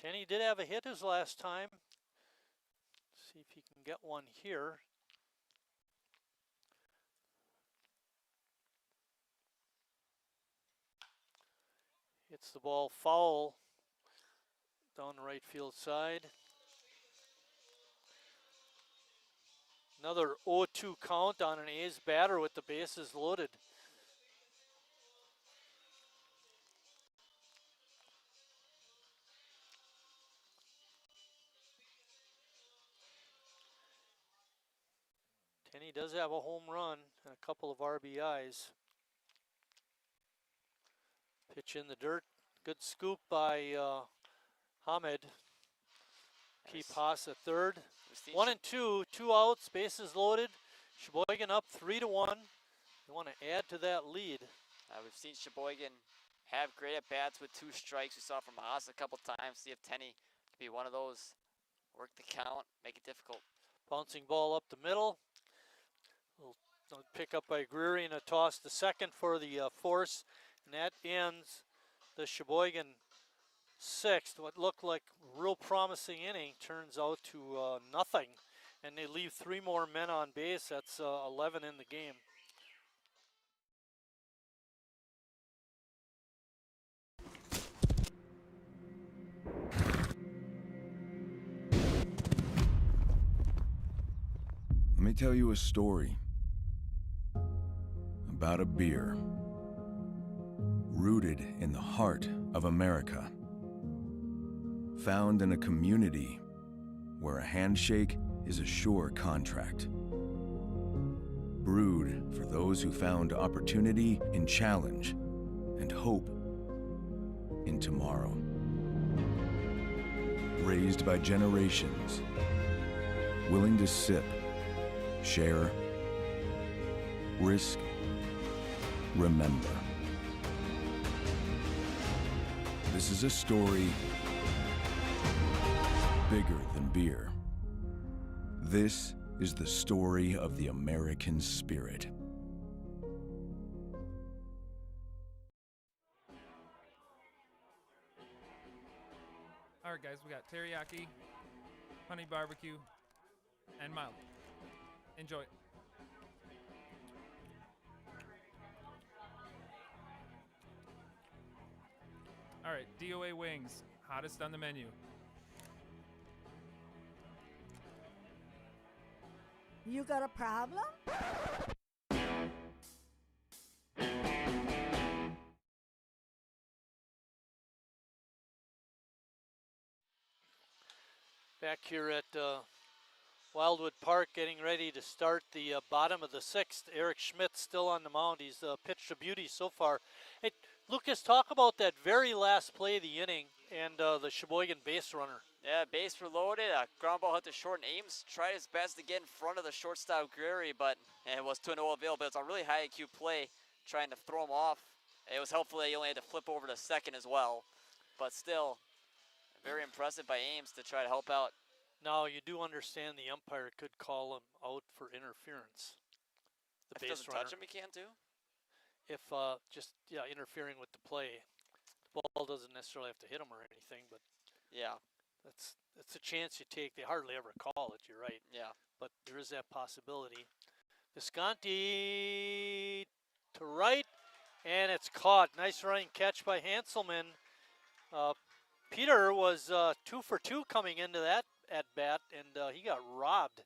S3: Tenney did have a hit his last time. See if he can get one here. Hits the ball foul down the right field side. Another 0-2 count on an A's batter with the bases loaded. Tenney does have a home run and a couple of RBIs. Pitch in the dirt. Good scoop by Hamid. Keep Haas at third. 1-2, 2 outs, bases loaded. Sheboygan up 3-1. They want to add to that lead.
S4: We've seen Sheboygan have great at-bats with 2 strikes. We saw from Haas a couple times. See if Tenney can be one of those. Work the count, make it difficult.
S3: Bouncing ball up the middle. Little pick up by Greery and a toss to second for the force. And that ends the Sheboygan 6th. What looked like a real promising inning turns out to nothing. And they leave 3 more men on base. That's 11 in the game.
S11: Let me tell you a story about a beer rooted in the heart of America, found in a community where a handshake is a sure contract, brewed for those who found opportunity in challenge and hope in tomorrow, raised by generations, willing to sip, share, risk, remember. This is a story bigger than beer. This is the story of the American spirit.
S12: All right, guys, we got teriyaki, honey barbecue, and mild. Enjoy. All right, DOA wings, hottest on the menu.
S13: You got a problem?
S3: Back here at Wildwood Park, getting ready to start the bottom of the sixth. Eric Schmidt still on the mound. He's pitched a beauty so far. Hey, Lucas, talk about that very last play of the inning and the Sheboygan base runner.
S4: Yeah, base reloaded, ground ball hit to short, and Ames tried his best to get in front of the shortstop Greery, but it was to no avail. But it's a really high IQ play, trying to throw him off. It was helpful that he only had to flip over to second as well, but still, very impressive by Ames to try to help out.
S3: Now, you do understand the umpire could call him out for interference.
S4: If he doesn't touch him, he can too?
S3: If interfering with the play. The ball doesn't necessarily have to hit him or anything, but
S4: yeah,
S3: that's a chance you take. They hardly ever call it, you're right.
S4: Yeah.
S3: But there is that possibility. Visconti to right, and it's caught. Nice running catch by Hanselman. Peter was 2 for 2 coming into that at bat, and he got robbed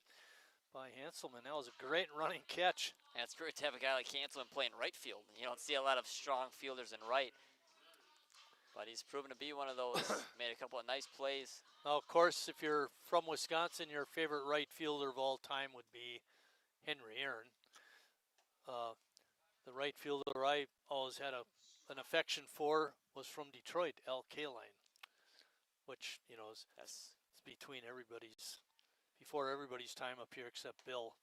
S3: by Hanselman. That was a great running catch.
S4: And it's great to have a guy like Hanselman playing right field. You don't see a lot of strong fielders in right, but he's proven to be one of those. Made a couple of nice plays.
S3: Now, of course, if you're from Wisconsin, your favorite right fielder of all time would be Henry Aaron. The right fielder I always had an affection for was from Detroit, Al Kaline, which, you know, is before everybody's time up here except Bill.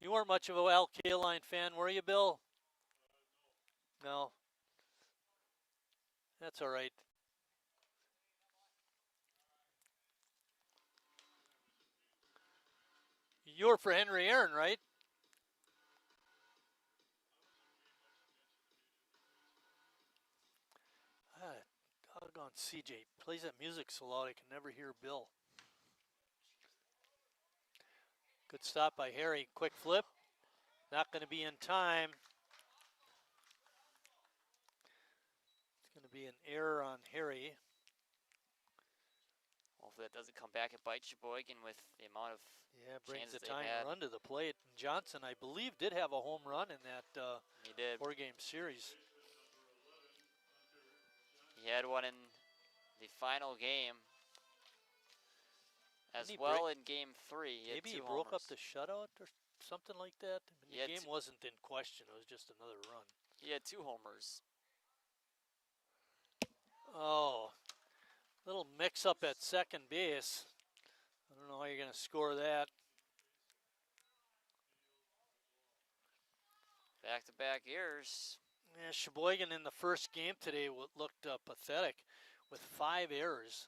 S3: You weren't much of a Al Kaline fan, were you, Bill? No. That's all right. You were for Henry Aaron, right? Doggone CJ plays that music so loud I can never hear Bill. Good stop by Harry. Quick flip. Not going to be in time. It's going to be an error on Harry.
S4: Hopefully that doesn't come back and bite Sheboygan with the amount of
S3: Brings the
S4: chances
S3: tying
S4: they had.
S3: run to the plate. And Johnson, I believe, did have a home run in that
S4: He did.
S3: 4-game series.
S4: He had one in the final game as
S3: Didn't he
S4: well in game 3.
S3: Maybe he broke up the shutout or something like that. I mean,
S4: He
S3: the
S4: had
S3: game wasn't in question. It was just another run.
S4: He had 2 homers.
S3: Oh, little mix-up at second base. I don't know how you're going to score that.
S4: Back-to-back errors.
S3: Yeah, Sheboygan in the first game today looked pathetic with 5 errors.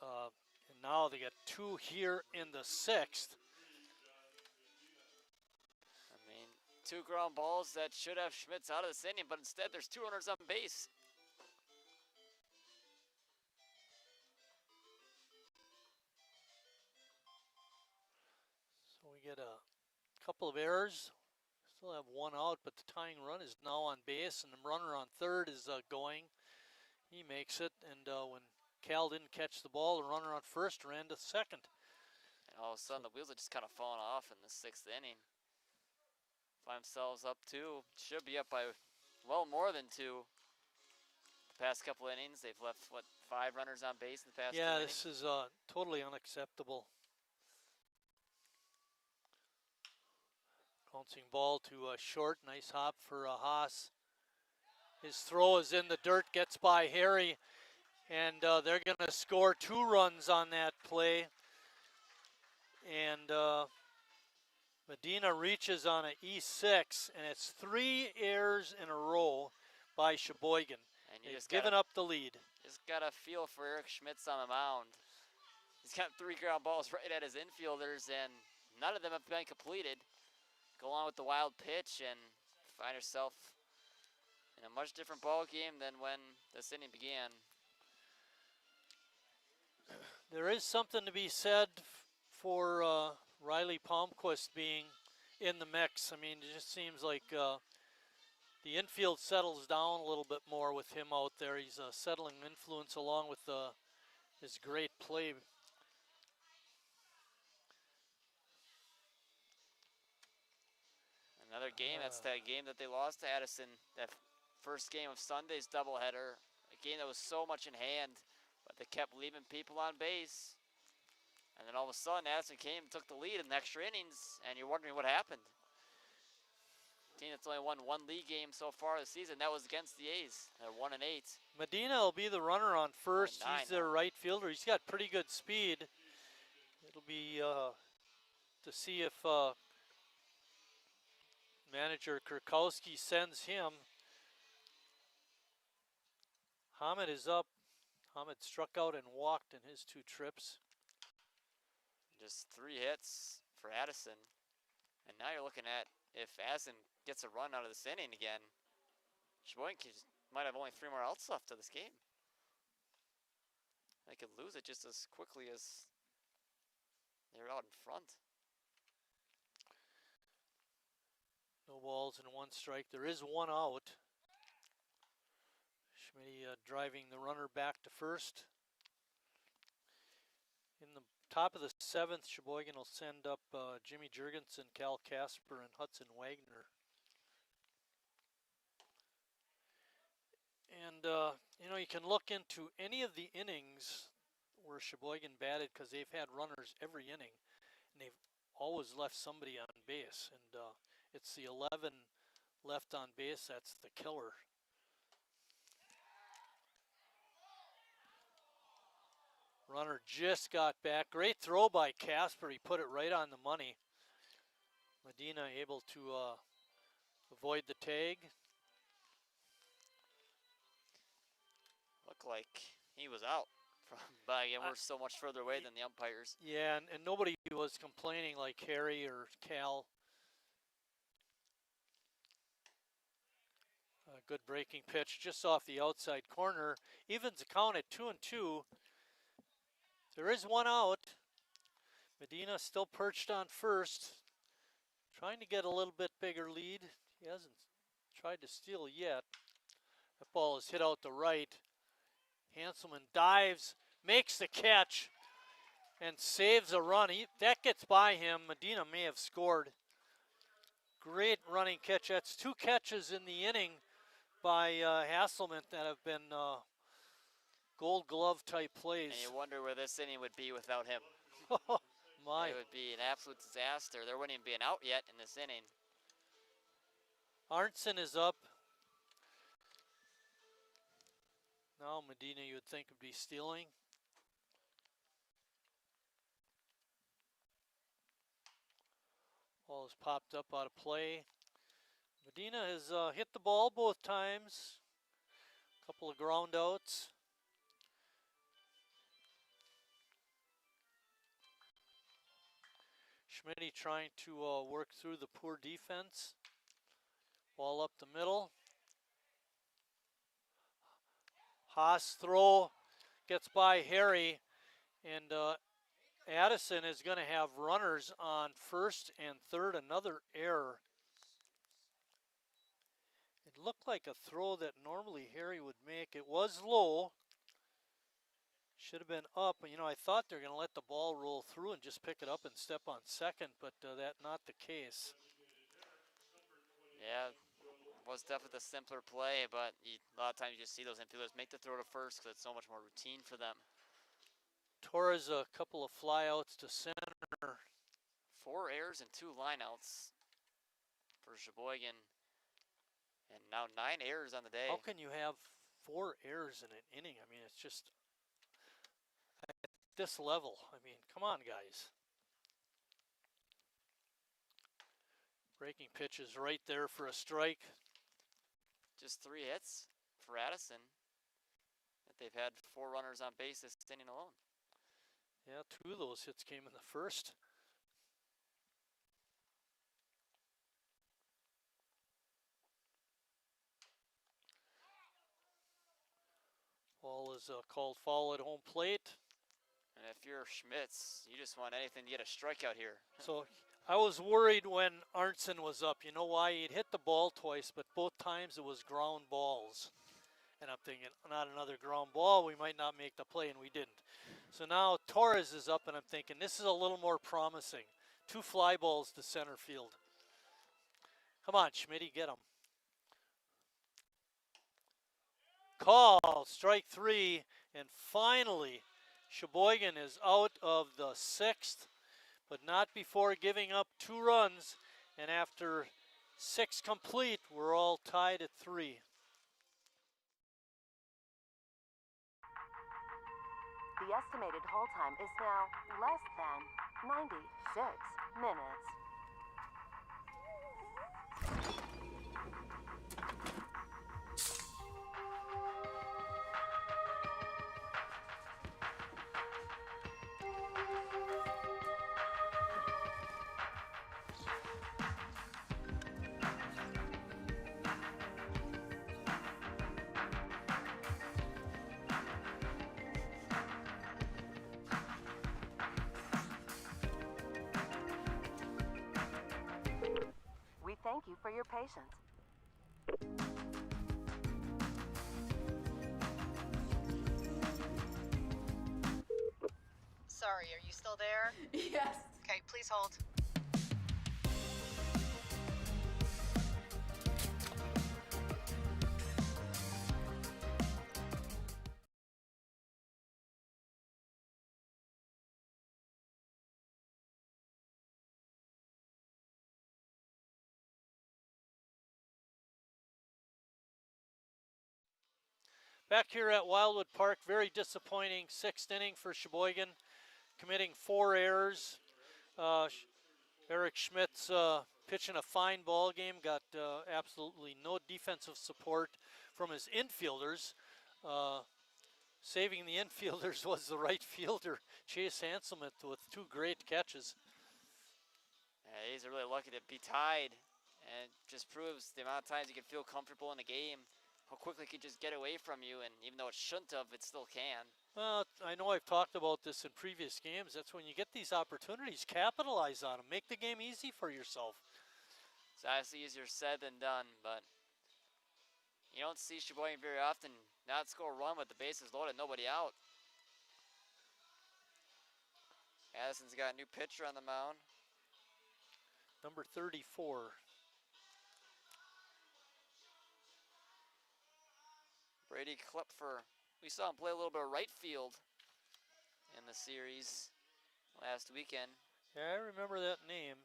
S3: And now they got 2 here in the 6th.
S4: I mean, 2 ground balls that should have Schmitz out of this inning, but instead there's 2 runners on base.
S3: So we get a couple of errors. Still have 1 out, but the tying run is now on base, and the runner on third is going. He makes it, and when Cal didn't catch the ball, the runner on first ran to second.
S4: And all of a sudden, the wheels are just kind of falling off in the 6th inning. Find themselves up 2. Should be up by well more than 2. The past couple innings, they've left, 5 runners on base in the past 2 innings?
S3: Yeah, this is totally unacceptable. Bouncing ball to short. Nice hop for Haas. His throw is in the dirt, gets by Harry, and they're going to score 2 runs on that play. And Medina reaches on an E6, and it's 3 errors in a row by Sheboygan.
S4: And
S3: They've given up the lead.
S4: Just got a feel for Eric Schmitz on the mound. He's got 3 ground balls right at his infielders, and none of them have been completed. Go on with the wild pitch and find yourself in a much different ball game than when this inning began.
S3: There is something to be said for Riley Palmquist being in the mix. I mean, it just seems like the infield settles down a little bit more with him out there. He's a settling influence along with his great play.
S4: Another game, that's that game that they lost to Addison, that first game of Sunday's doubleheader, a game that was so much in hand, but they kept leaving people on base. And then all of a sudden, Addison came and took the lead in the extra innings, and you're wondering what happened. Team that's only won 1 league game so far this season, that was against the A's. They're 1-8.
S3: Medina will be the runner on first. He's their right fielder. He's got pretty good speed. It'll be to see if manager Kurkowski sends him. Hamid is up. Hamid struck out and walked in his 2 trips.
S4: Just 3 hits for Addison. And now you're looking at if Addison gets a run out of this inning again, Sheboygan might have only 3 more outs left of this game. They could lose it just as quickly as they're out in front.
S3: No balls and 1 strike. There is 1 out. Schmidt driving the runner back to first. In the top of the 7th, Sheboygan will send up Jimmy Jurgensen, Cal Casper, and Hudson Wagner. And, you know, you can look into any of the innings where Sheboygan batted because they've had runners every inning, and they've always left somebody on base. And it's the 11 left on base that's the killer. Runner just got back. Great throw by Casper. He put it right on the money. Medina able to avoid the tag.
S4: Looked like he was out. But again, we're so much further away than the umpires.
S3: Yeah, and nobody was complaining like Harry or Cal. Good breaking pitch just off the outside corner. Evens the count at 2-2. There is 1 out. Medina still perched on first. Trying to get a little bit bigger lead. He hasn't tried to steal yet. That ball is hit out to right. Hanselman dives, makes the catch, and saves a run. That gets by him. Medina may have scored. Great running catch. That's 2 catches in the inning by Hasselman that have been Gold Glove type plays.
S4: And you wonder where this inning would be without him.
S3: My.
S4: It would be an absolute disaster. There wouldn't even be an out yet in this inning.
S3: Arntzen is up. Now Medina, you would think, would be stealing. Ball is popped up out of play. Medina has hit the ball both times. A couple of ground outs. Schmidt trying to work through the poor defense. Ball up the middle. Haas throw gets by Harry, and Addison is going to have runners on first and third. Another error. It looked like a throw that normally Harry would make. It was low. Should have been up. You know, I thought they were going to let the ball roll through and just pick it up and step on second, but that's not the case.
S4: Yeah, it was definitely the simpler play, but a lot of times you just see those infielders make the throw to first because it's so much more routine for them.
S3: Torres a couple of flyouts to center.
S4: 4 errors and 2 lineouts for Sheboygan, and now 9 errors on the day.
S3: How can you have 4 errors in an inning? I mean, it's just at this level. I mean, come on, guys. Breaking pitch is right there for a strike.
S4: Just 3 hits for Addison. they've had 4 runners on base this inning alone.
S3: Yeah, 2 of those hits came in the first. Ball is called foul at home plate.
S4: And if you're Schmitz, you just want anything to get a strikeout here.
S3: So I was worried when Arntzen was up. You know why? He'd hit the ball twice, but both times it was ground balls. And I'm thinking, not another ground ball, we might not make the play, and we didn't. So now Torres is up, and I'm thinking, this is a little more promising. 2 fly balls to center field. Come on, Schmitty, get him. Call, strike 3, and finally, Sheboygan is out of the 6th, but not before giving up 2 runs, and after 6 complete, we're all tied at 3.
S14: The estimated hold time is now less than 96 minutes. We thank you for your patience.
S15: Sorry, are you still there?
S16: Yes.
S15: Okay, please hold.
S3: Back here at Wildwood Park, very disappointing 6th inning for Sheboygan, committing 4 errors. Eric Schmitz pitching a fine ball game, got absolutely no defensive support from his infielders. Saving the infielders was the right fielder, Chase Hanselman, with 2 great catches.
S4: Yeah, he's really lucky to be tied, and it just proves the amount of times you can feel comfortable in a game, how quickly it could just get away from you, and even though it shouldn't have, it still can.
S3: Well, I know I've talked about this in previous games. That's when you get these opportunities, capitalize on them. Make the game easy for yourself.
S4: It's obviously easier said than done, but you don't see Sheboygan very often not score a run with the bases loaded, nobody out. Addison's got a new pitcher on the mound.
S3: Number 34.
S4: Brady Klepfer. We saw him play a little bit of right field in the series last weekend.
S3: Yeah, I remember that name.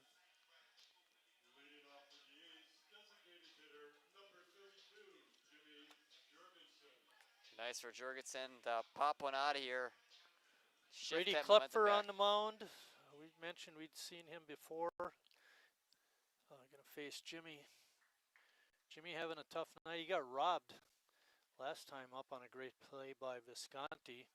S4: Nice for Jurgensen to pop one out of here. Shift
S3: Brady
S4: that momentum
S3: Klepfer
S4: back.
S3: on the mound. We mentioned we'd seen him before. Gonna face Jimmy. Jimmy having a tough night. He got robbed last time up on a great play by Visconti.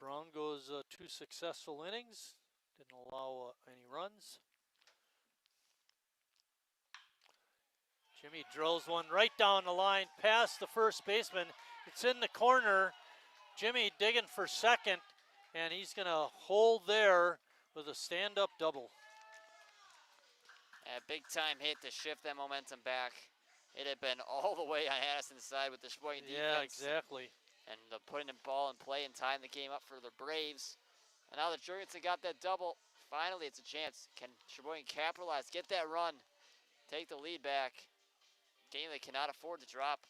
S3: Brown goes 2 successful innings. Didn't allow any runs. Jimmy drills one right down the line past the first baseman. It's in the corner. Jimmy digging for second, and he's going to hold there with a stand-up double.
S4: A big time hit to shift that momentum back. It had been all the way on Addison's side with the Sheboygan defense.
S3: Yeah, exactly.
S4: And putting the ball in play and tying the game up for the Braves. And now that Jurgensen got that double, finally it's a chance. Can Sheboygan capitalize, get that run, take the lead back? Game they cannot afford to drop.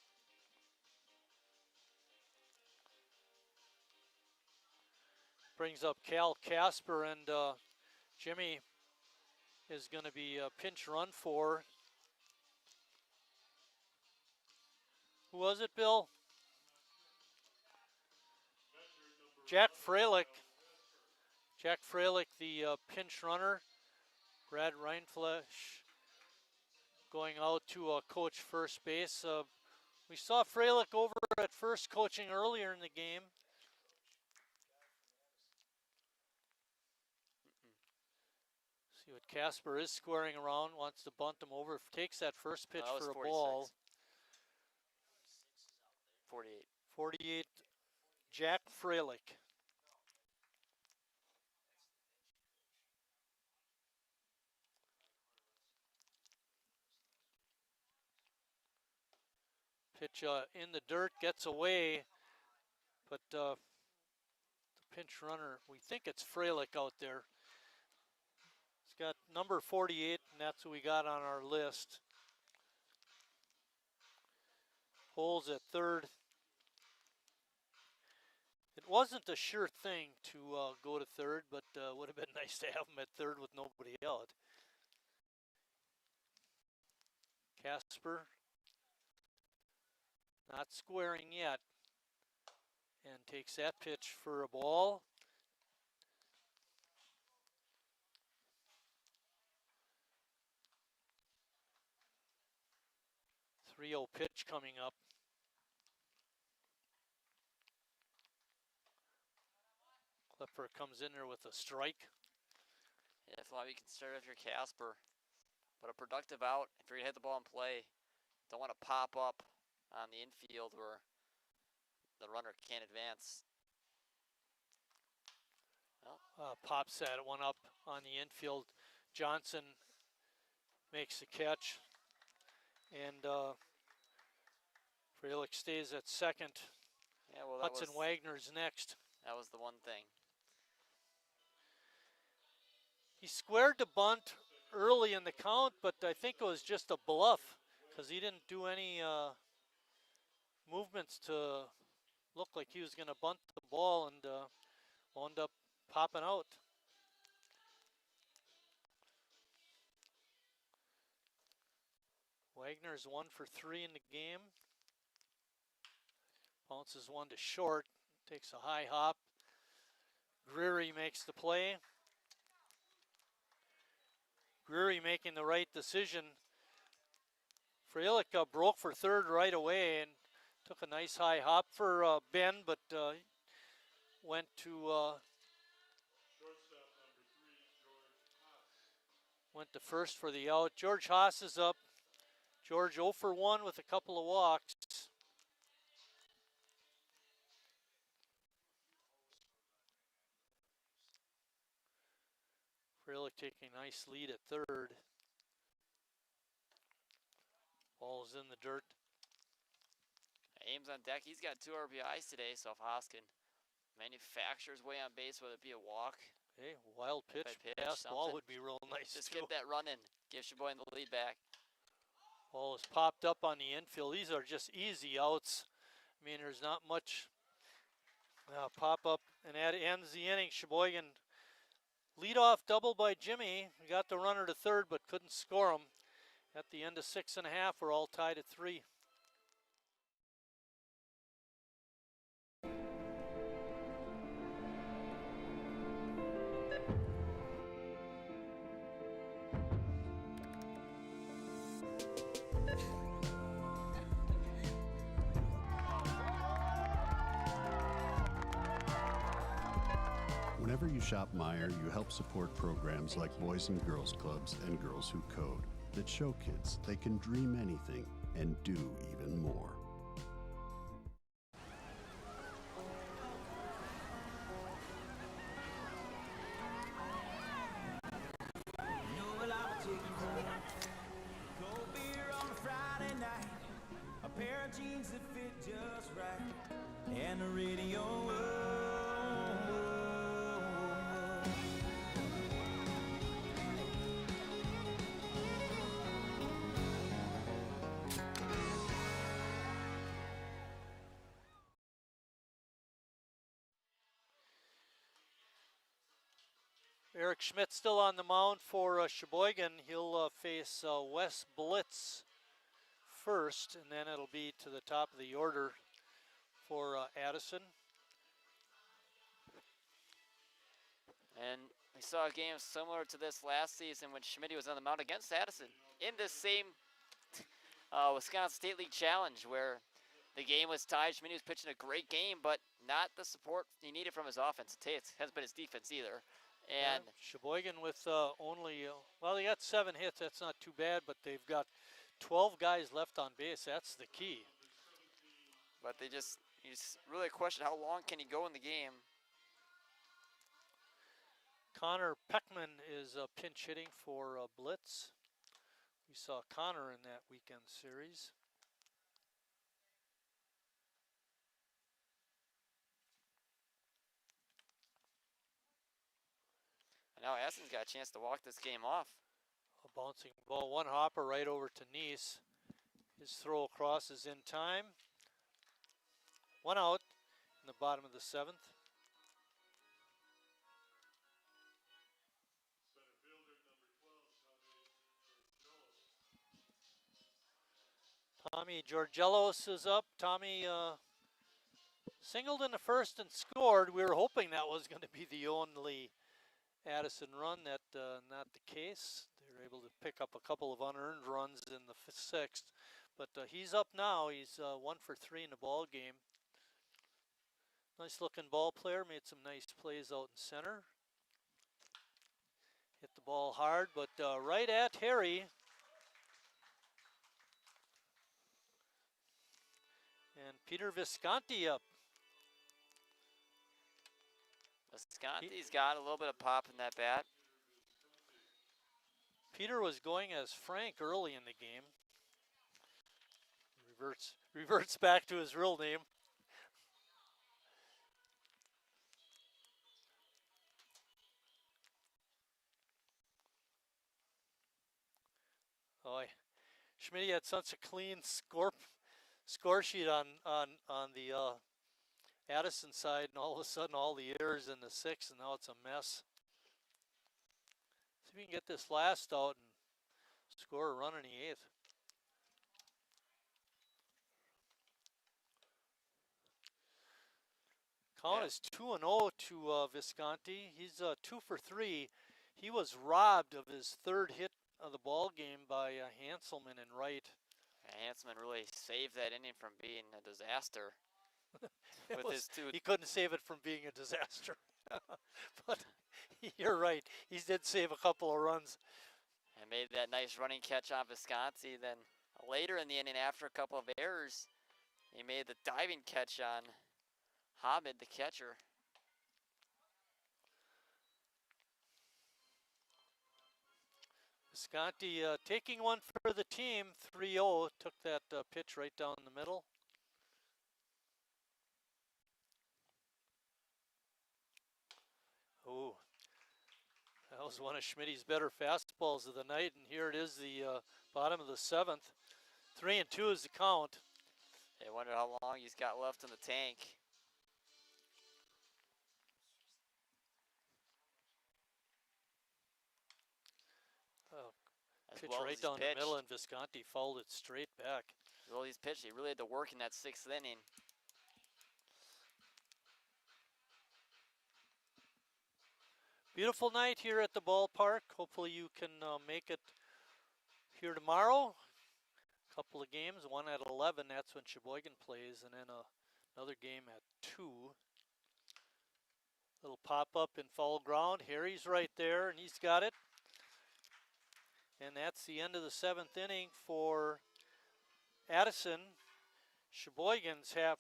S3: Brings up Cal Casper, and Jimmy is going to be a pinch run for. Who was it, Bill? Jack Freilich. Jack Freilich, the pinch runner. Brad Reinflesch going out to coach first base. We saw Freilich over at first coaching earlier in the game. See what Casper is squaring around, wants to bunt him over, takes that first pitch for a
S4: 46.
S3: ball.
S4: 48.
S3: 48, Jack Freilich. Pitch in the dirt, gets away, but the pinch runner, we think it's Freilich out there. He's got number 48, and that's who we got on our list. Holes at third. It wasn't a sure thing to go to third, but would have been nice to have him at third with nobody out. Casper not squaring yet, and takes that pitch for a ball. .30 pitch coming up. Klepper comes in there with a strike.
S4: Yeah, that's why you can start off your Casper. But a productive out, if you're going to hit the ball in play, don't want to pop up on the infield where the runner can't advance. Well,
S3: Pops that one up on the infield. Johnson makes the catch. And Freilich stays at second.
S4: Yeah, well,
S3: Hudson Wagner's next.
S4: That was the one thing.
S3: He squared the bunt early in the count, but I think it was just a bluff because he didn't do any movements to look like he was going to bunt the ball, and wound up popping out. Wagner's 1 for 3 in the game. Bounces one to short, takes a high hop. Greery makes the play. Greery making the right decision. Freilich broke for third right away and took a nice high hop for Ben, but went to first for the out. George Haas is up. George 0 for 1 with a couple of walks. Freilich taking a nice lead at third. Ball's in the dirt.
S4: Ames on deck. He's got 2 RBIs today, so if Haas can manufacture his way on base, whether it be a walk.
S3: Hey, wild pitch, pass ball would be real nice.
S4: Just get that run in. Give Sheboygan the lead back.
S3: Ball is popped up on the infield. These are just easy outs. I mean, there's not much pop up, and that ends the inning. Sheboygan leadoff double by Jimmy. We got the runner to third, but couldn't score him. At the end of 6.5, we're all tied at 3.
S1: Whenever you shop Meijer, you help support programs like Boys and Girls Clubs and Girls Who Code that show kids they can dream anything and do even more.
S2: Cold beer on a Friday night, a pair of jeans that fit just right, and the radio.
S3: Eric Schmidt still on the mound for Sheboygan. He'll face Wes Blitz first, and then it'll be to the top of the order for Addison.
S4: And we saw a game similar to this last season when Schmidt was on the mound against Addison in this same Wisconsin State League Challenge, where the game was tied. Schmidt was pitching a great game, but not the support he needed from his offense. It hasn't been his defense either. And
S3: Sheboygan with only, well, they got 7 hits. That's not too bad, but they've got 12 guys left on base. That's the key.
S4: But you just really question how long can he go in the game.
S3: Connor Peckman is pinch hitting for Blitz. We saw Connor in that weekend series.
S4: And now Addison's got a chance to walk this game off.
S3: A bouncing ball, one hopper right over to Neese. His throw across is in time. 1 out in the bottom of the 7th. Tommy Georgelos is up. Tommy singled in the first and scored. We were hoping that was going to be the only Addison run. That not the case. They were able to pick up a couple of unearned runs in the 6th. But he's up now. He's 1 for 3 in the ball game. Nice looking ball player. Made some nice plays out in center. Hit the ball hard, but right at Harry. And Peter Visconti up.
S4: Visconti's got a little bit of pop in that bat.
S3: Peter was going as Frank early in the game. Reverts back to his real name. Oh, Schmidt had such a clean score sheet on the Addison side, and all of a sudden all the errors in the 6th, and now it's a mess. See if we can get this last out and score a run in the 8th. Count is 2-0 to Visconti. He's 2 for 3. He was robbed of his 3rd hit of the ball game by Hanselman in right.
S4: Hanselman really saved that inning from being a disaster.
S3: He couldn't save it from being a disaster. But you're right. He did save a couple of runs.
S4: And made that nice running catch on Visconti. Then later in the inning, after a couple of errors, he made the diving catch on Hamid, the catcher.
S3: Visconti taking one for the team, 3-0. Took that pitch right down the middle. Oh, that was one of Schmidt's better fastballs of the night, and here it is, the bottom of the 7th. 3-2 is the count.
S4: They wonder how long he's got left in the tank.
S3: Pitch right down the middle, and Visconti fouled it straight back.
S4: As well, he's pitched. He really had to work in that 6th inning.
S3: Beautiful night here at the ballpark. Hopefully you can make it here tomorrow. A couple of games, one at 11. That's when Sheboygan plays, and then another game at 2. Little pop-up in foul ground. Harry's right there, and he's got it. And that's the end of the 7th inning for Addison. Sheboygan's half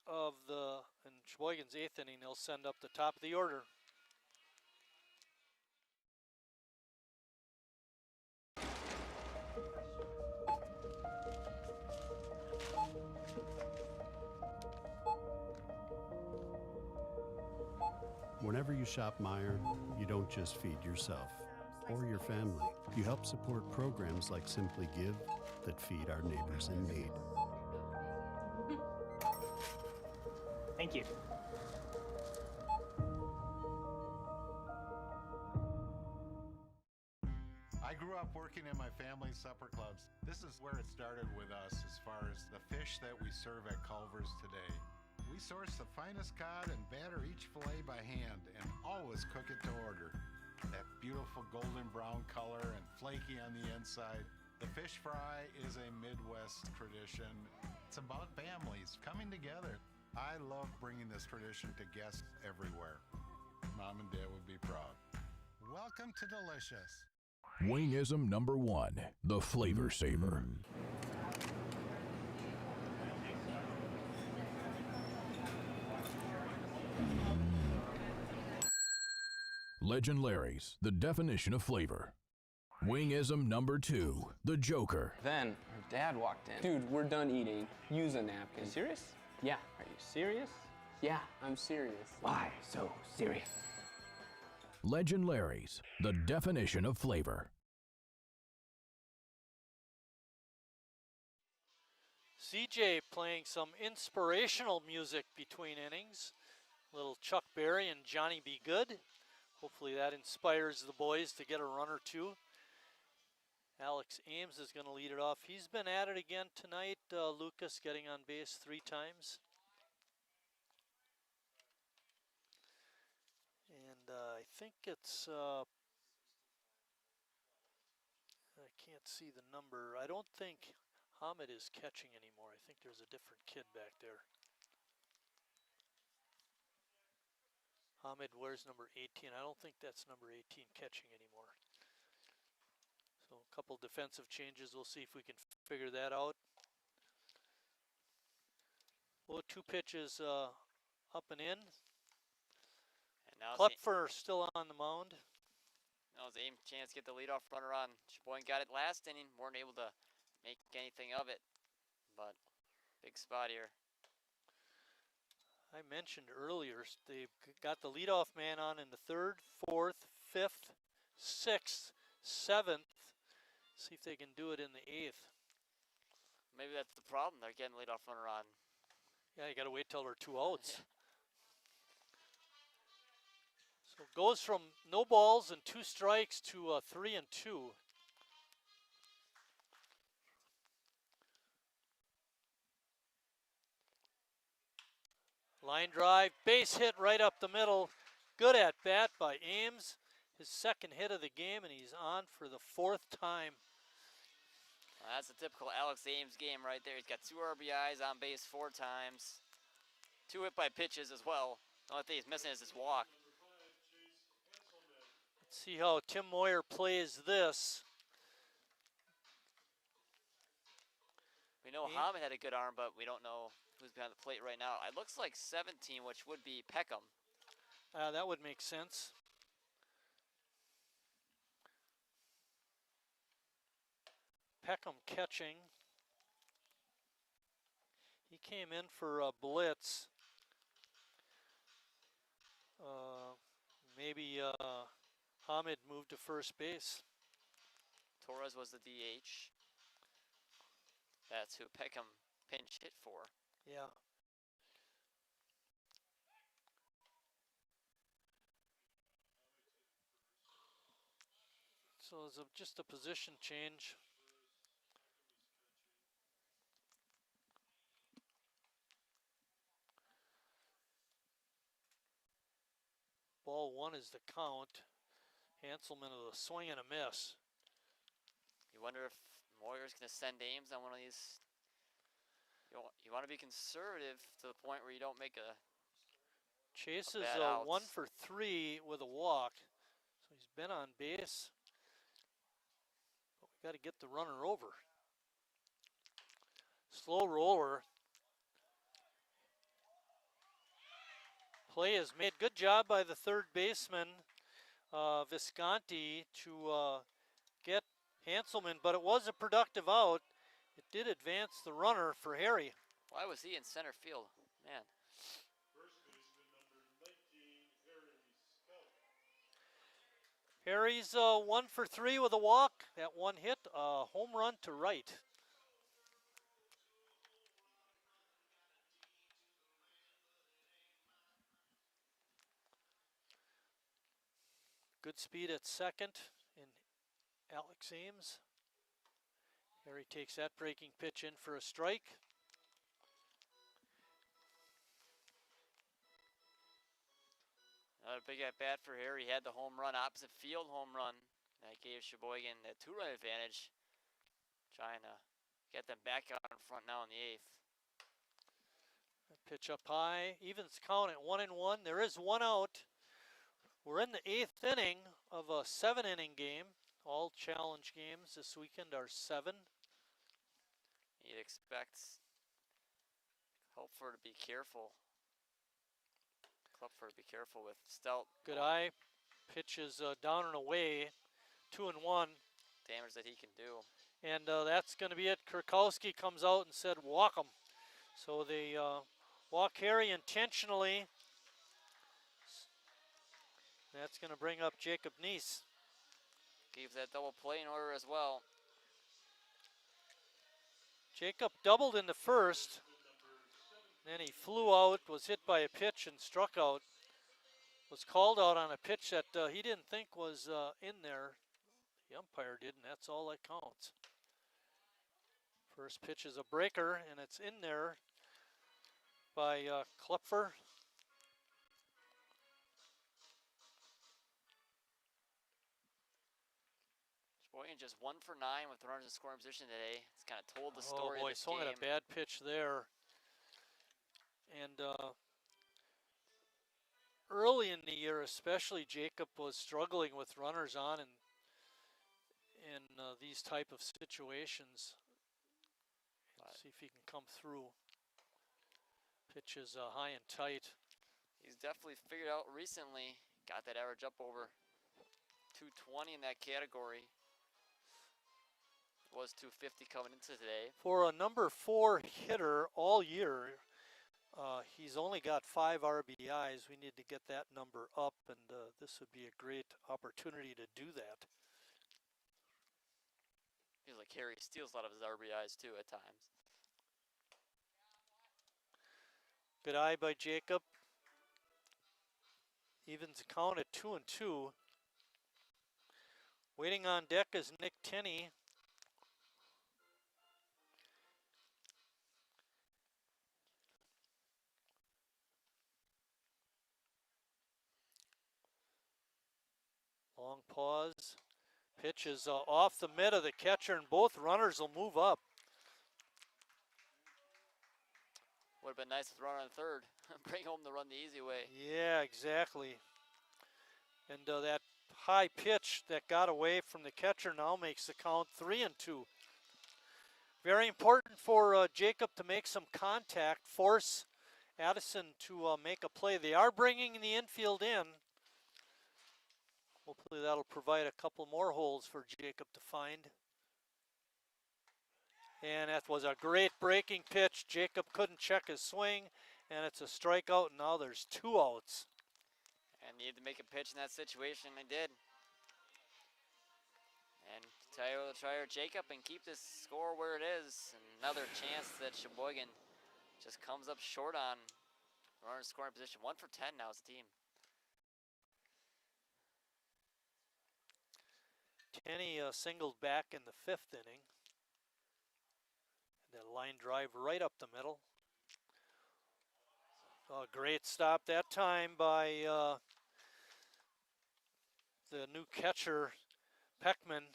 S3: of in Sheboygan's 8th inning, they'll send up the top of the order.
S1: Whenever you shop Meijer, you don't just feed yourself or your family. You help support programs like Simply Give that feed our neighbors in need.
S5: Thank you.
S6: I grew up working in my family's supper clubs. This is where it started with us as far as the fish that we serve at Culver's today. We source the finest cod and batter each fillet by hand and always cook it to order. That beautiful golden brown color and flaky on the inside. The fish fry is a Midwest tradition. It's about families coming together. I love bringing this tradition to guests everywhere. Mom and Dad would be proud. Welcome to Delicious.
S7: Wingism number 1, the Flavor Saver. Legend Larry's, the definition of flavor. Wingism number 2, the Joker.
S8: Then our dad walked in. Dude, we're done eating. Use a napkin. Serious? Yeah. Are you serious? Yeah, I'm serious. Why so serious?
S7: Legend Larry's, the definition of flavor.
S3: CJ playing some inspirational music between innings. Little Chuck Berry and Johnny Be Good. Hopefully that inspires the boys to get a run or two. Alex Ames is going to lead it off. He's been at it again tonight. Lucas getting on base 3 times. And I think it's, I can't see the number. I don't think Hamid is catching anymore. I think there's a different kid back there. Hamid wears number 18. I don't think that's number 18 catching anymore. So a couple defensive changes. We'll see if we can figure that out. Well, 2 pitches up and in.
S4: And now
S3: Klepfer still on the mound.
S4: Now it's Ames' chance to get the leadoff runner on. Sheboygan got it last inning. Weren't able to make anything of it. But big spot here.
S3: I mentioned earlier, they've got the leadoff man on in the 3rd, 4th, 5th, 6th, 7th. See if they can do it in the 8th.
S4: Maybe that's the problem. They're getting leadoff runner on.
S3: Yeah, you got to wait till there are 2 outs. So it goes from no balls and 2 strikes to 3 and 2. Line drive, base hit right up the middle. Good at bat by Ames. His 2nd hit of the game, and he's on for the 4th time.
S4: Well, that's a typical Alex Ames game right there. He's got 2 RBIs on base 4 times. 2 hit by pitches as well. The only thing he's missing is his walk.
S3: Let's see how Tim Moyer plays this.
S4: We know Hamid had a good arm, but we don't know who's behind the plate right now. It looks like 17, which would be Peckham.
S3: That would make sense. Peckham catching. He came in for a blitz. Maybe Hamid moved to first base.
S4: Torres was the DH. That's who Peckham pinch hit for.
S3: Yeah. So it's just a position change. Ball 1 is the count. Hanselman with a swing and a miss.
S4: You wonder if Moyer's going to send Ames on one of these. You want to be conservative to the point where you don't make a
S3: Chase is
S4: bad out.
S3: 1 for 3 with a walk. So he's been on base. But we got to get the runner over. Slow roller. Play is made. Good job by the 3rd baseman, Visconti, to get Hanselman, but it was a productive out. It did advance the runner for Harry.
S4: Why was he in center field? Man.
S3: Harry's 1 for 3 with a walk. That 1 hit, home run to right. Good speed at 2nd in Alex Ames. Harry takes that breaking pitch in for a strike.
S4: Another big at bat for Harry. He had the home run, opposite field home run. That gave Sheboygan a 2-run advantage. Trying to get them back out in front now in the 8th.
S3: Pitch up high, evens count at 1-1. There is one out. We're in the 8th inning of a 7-inning game. All challenge games this weekend are 7.
S4: You'd expect Klopfer to be careful. Klopfer to be careful with Stout.
S3: Good eye. Pitch is down and away. 2-1.
S4: Damage that he can do.
S3: And that's going to be it. Kurkowski comes out and said, walk him. So they walk Harry intentionally. That's going to bring up Jacob Neese.
S4: Keeps that double play in order as well.
S3: Jacob doubled in the first. Then he flew out, was hit by a pitch and struck out. Was called out on a pitch that he didn't think was in there. The umpire did, and that's all that counts. First pitch is a breaker, and it's in there by Klopfer.
S4: Sheboygan just 1 for 9 with runners in scoring position today. It's kind of told the story
S3: Oh boy,
S4: of this
S3: swung
S4: game.
S3: at a bad pitch there. And early in the year especially, Jacob was struggling with runners on in these type of situations. Let's see if he can come through. Pitch is high and tight.
S4: He's definitely figured out recently. Got that average up over 220 in that category. It was 250 coming into today.
S3: For a number 4 hitter all year, he's only got 5 RBIs. We need to get that number up, and this would be a great opportunity to do that.
S4: Feels like Harry steals a lot of his RBIs too at times.
S3: Good eye by Jacob. Evens the count at 2-2. Waiting on deck is Nick Tenney. Long pause. Pitch is off the mid of the catcher, and both runners will move up.
S4: Would have been nice to run on third. Bring home the run the easy way.
S3: Yeah, exactly. And that high pitch that got away from the catcher now makes the count 3-2. Very important for Jacob to make some contact, force Addison to make a play. They are bringing the infield in. Hopefully that'll provide a couple more holes for Jacob to find. And that was a great breaking pitch. Jacob couldn't check his swing, and it's a strikeout, and now there's 2 outs.
S4: And needed to make a pitch in that situation, they did. And Tyler Jacob and keep this score where it is. Another chance that Sheboygan just comes up short on runner scoring position. 1 for 10 now as a team.
S3: Tenney singled back in the 5th inning. That line drive right up the middle. A great stop that time by the new catcher, Peckman.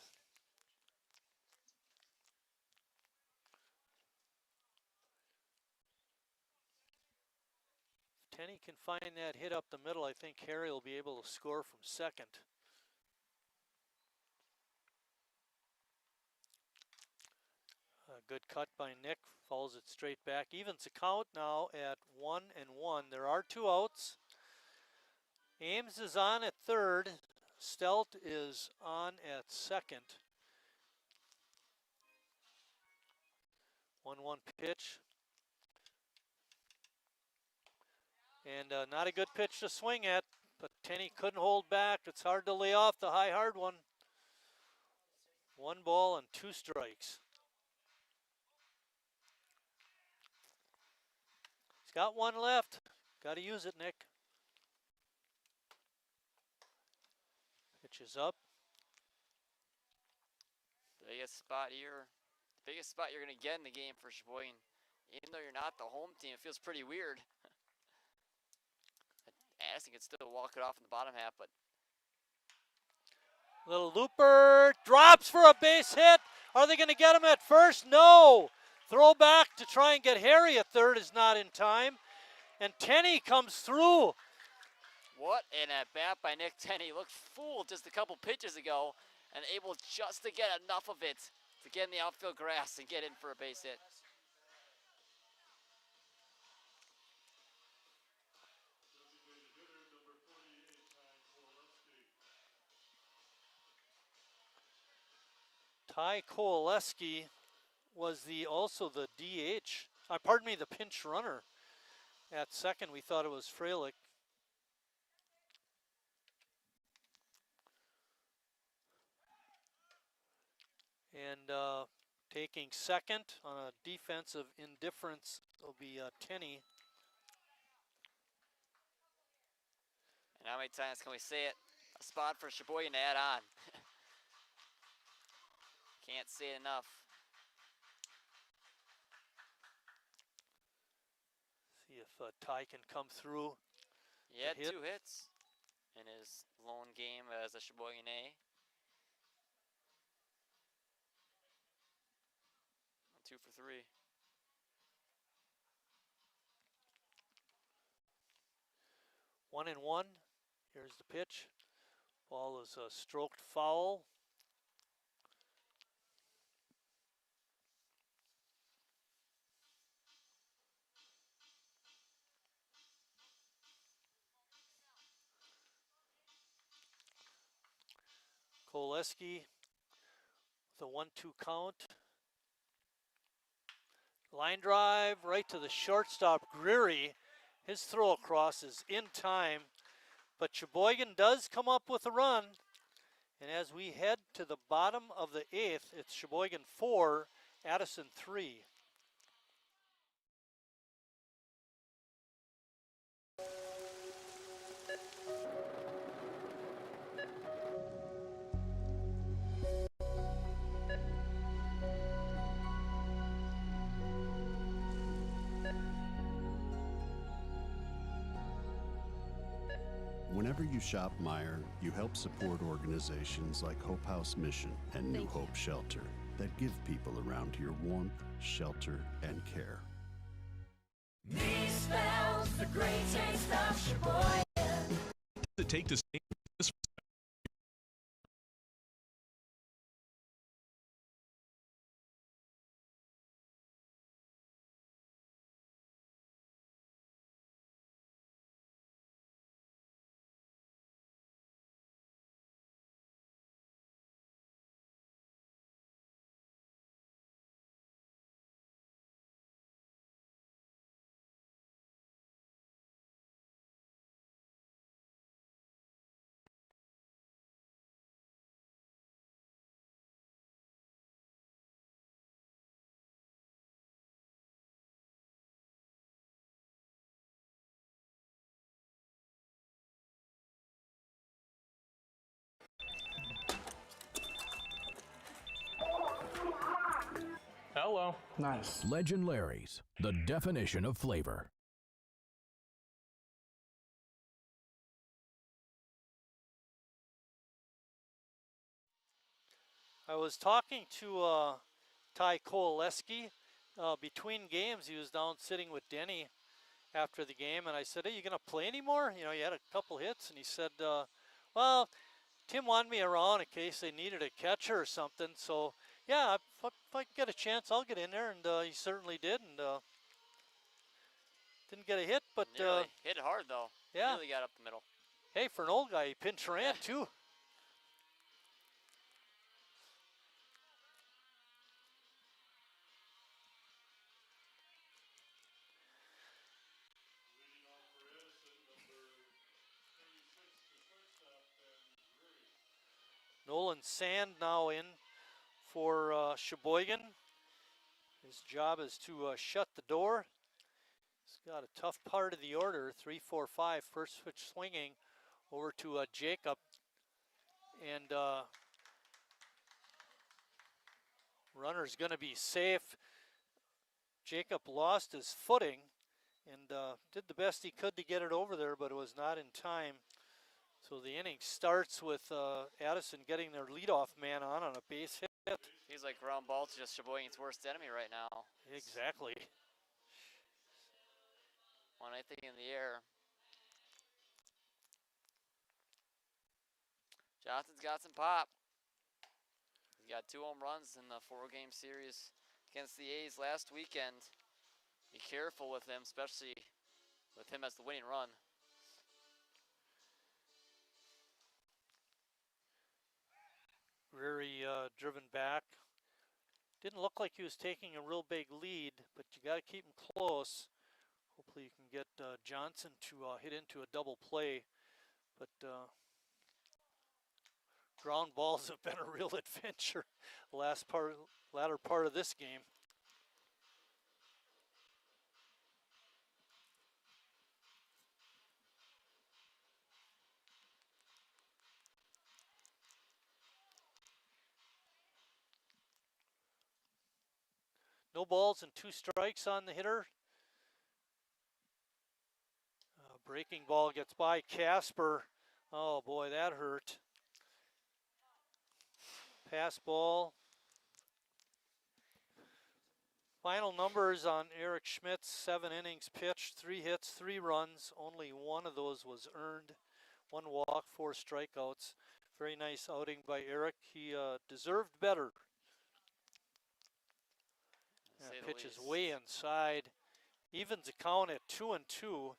S3: If Tenney can find that hit up the middle, I think Harry will be able to score from second. Good cut by Nick, follows it straight back. Evens the count now at 1-1. There are 2 outs. Ames is on at third. Stelt is on at second. 1-1 pitch. And not a good pitch to swing at, but Tenney couldn't hold back. It's hard to lay off the high, hard one. 1 ball and 2 strikes. Got 1 left. Got to use it, Nick. Pitch is up.
S4: Biggest spot you're going to get in the game for Sheboygan. Even though you're not the home team, it feels pretty weird. Addison can still walk it off in the bottom half, but
S3: Little looper, drops for a base hit. Are they going to get him at first? No. Throw back to try and get Harry at third is not in time. And Tenney comes through.
S4: what an at bat by Nick Tenney. Looked fooled just a couple pitches ago and able just to get enough of it to get in the outfield grass and get in for a base hit.
S3: Ty Kowaleski was also the DH. Pardon me, the pinch runner. At second, we thought it was Freilich. And taking second on a defensive indifference will be Tenney.
S4: And how many times can we say it? A spot for Sheboygan to add on. Can't say it enough.
S3: See if Ty can come through.
S4: He had 2 hits in his lone game as a Sheboygan A. 2 for 3.
S3: One and one. Here's the pitch. Ball is stroked foul. Koleski with a 1-2 count. Line drive right to the shortstop, Greery. His throw across is in time, but Sheboygan does come up with a run. And as we head to the bottom of the 8th, it's Sheboygan 4, Addison 3.
S1: Whenever you shop Meijer, you help support organizations like Hope House Mission and New Hope Shelter that give people around here warmth, shelter, and care.
S2: Me spells the great taste of Sheboygan.
S9: What does it take to stay in business?
S8: Hello. Nice.
S7: Legend Larry's, the definition of flavor.
S3: I was talking to Ty Kowaleski between games. He was down sitting with Denny after the game, and I said, "Hey, you gonna play anymore? You know, you had a couple hits." And he said, "Well, Tim wanted me around in case they needed a catcher or something. So yeah, if I get a chance, I'll get in there." And he certainly did, and didn't get a hit, but
S4: Nearly hit it hard though.
S3: Yeah,
S4: Really got up the middle.
S3: Hey, for an old guy, he pinch ran too. Nolan Sand now in for Sheboygan. His job is to shut the door. He's got a tough part of the order, 3-4-5, first switch swinging over to Jacob. And runner's going to be safe. Jacob lost his footing, and did the best he could to get it over there, but it was not in time. So the inning starts with Addison getting their leadoff man on a base hit.
S4: He's like ground ball to just Sheboygan's worst enemy right now.
S3: Exactly.
S4: 1-0 in the air. Johnson's got some pop. He got 2 home runs in the 4-game series against the A's last weekend. Be careful with him, especially with him as the winning run.
S3: Very driven back. Didn't look like he was taking a real big lead, but you got to keep him close. Hopefully you can get Johnson to hit into a double play. But ground balls have been a real adventure latter part of this game. No balls and 2 strikes on the hitter. Breaking ball gets by Casper. Oh boy, that hurt. Pass ball. Final numbers on Eric Schmidt's 7 innings pitched, 3 hits, 3 runs. Only 1 of those was earned. 1 walk, 4 strikeouts. Very nice outing by Eric. He deserved better. Pitch is way inside. Evens the count at 2-2.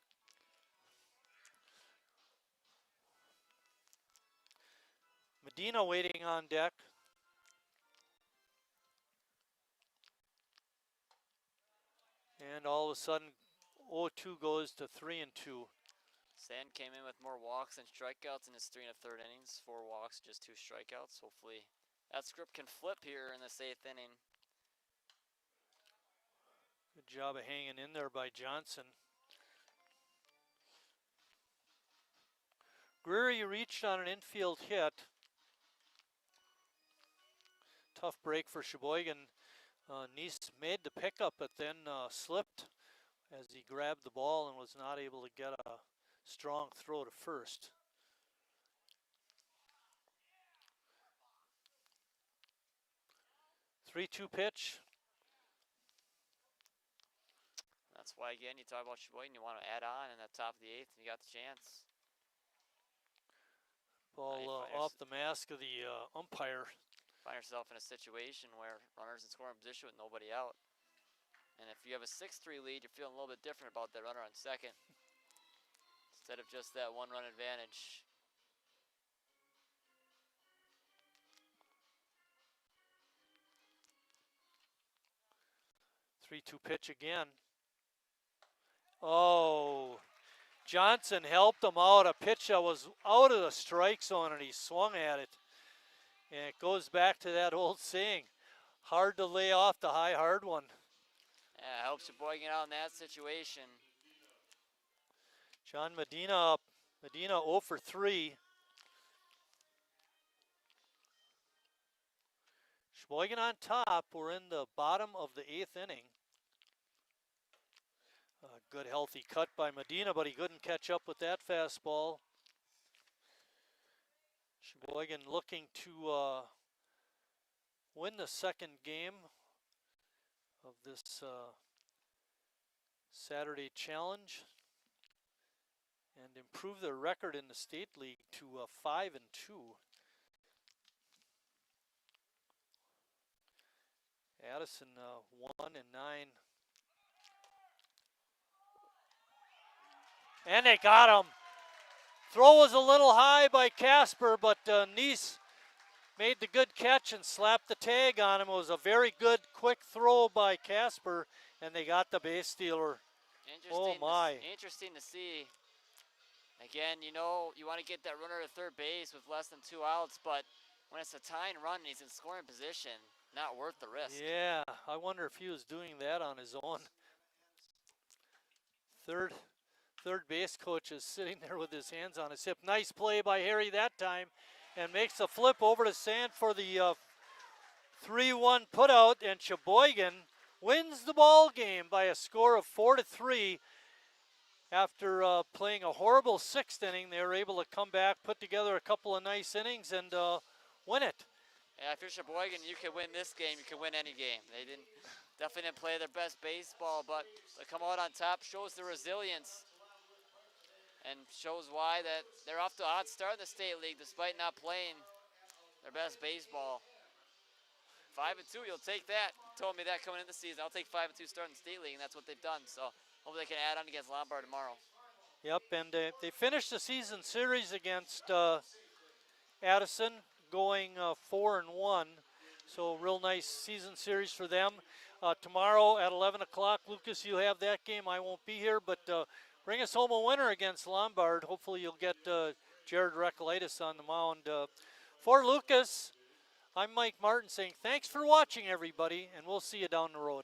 S3: Medina waiting on deck. And all of a sudden, 0-2 goes to 3-2.
S4: Sand came in with more walks and strikeouts in his 3 1/3 innings. 4 walks, just 2 strikeouts. Hopefully that script can flip here in this 8th inning.
S3: Good job of hanging in there by Johnson. Greery reached on an infield hit. Tough break for Sheboygan. Neese made the pickup, but then slipped as he grabbed the ball and was not able to get a strong throw to first. Three-two pitch.
S4: That's why, again, you talk about Sheboygan, you want to add on in that top of the 8th, and you got the chance.
S3: Ball off the mask of the umpire.
S4: Find yourself in a situation where runners in scoring position with nobody out. And if you have a 6-3 lead, you're feeling a little bit different about that runner on second. Instead of just that 1-run advantage.
S3: Three-two pitch again. Oh, Johnson helped him out. A pitch that was out of the strike zone, and he swung at it. And it goes back to that old saying, hard to lay off the high, hard one.
S4: Yeah, helps Sheboygan out in that situation.
S3: John Medina up. Medina 0 for 3. Sheboygan on top. We're in the bottom of the 8th inning. A good healthy cut by Medina, but he couldn't catch up with that fastball. Sheboygan looking to win the second game of this Saturday challenge and improve their record in the state league to 5-2. Addison 1-9. And they got him. Throw was a little high by Casper, but Neese made the good catch and slapped the tag on him. It was a very good, quick throw by Casper, and they got the base stealer. Oh my.
S4: Interesting to see. Again, you know, you want to get that runner to third base with less than 2 outs, but when it's a tying run and he's in scoring position, not worth the risk.
S3: Yeah, I wonder if he was doing that on his own. Third base coach is sitting there with his hands on his hip. Nice play by Harry that time, and makes a flip over to Sand for the 3-1 putout, and Sheboygan wins the ball game by a score of 4-3. after playing a horrible 6th inning, they were able to come back, put together a couple of nice innings, and win it.
S4: Yeah, if you're Sheboygan, you can win this game. You can win any game. They definitely didn't play their best baseball, but to come out on top shows the resilience and shows why that they're off to a hot start in the state league despite not playing their best baseball. 5-2, you'll take that. You told me that coming into the season. I'll take 5-2 starting the state league, and that's what they've done. So hopefully they can add on against Lombard tomorrow.
S3: Yep, and they finished the season series against Addison, going 4-1. So real nice season series for them. Tomorrow at 11 o'clock, Lucas, you have that game. I won't be here, but bring us home a winner against Lombard. Hopefully you'll get Jared Recolaitis on the mound. For Lucas, I'm Mike Martin saying thanks for watching, everybody, and we'll see you down the road.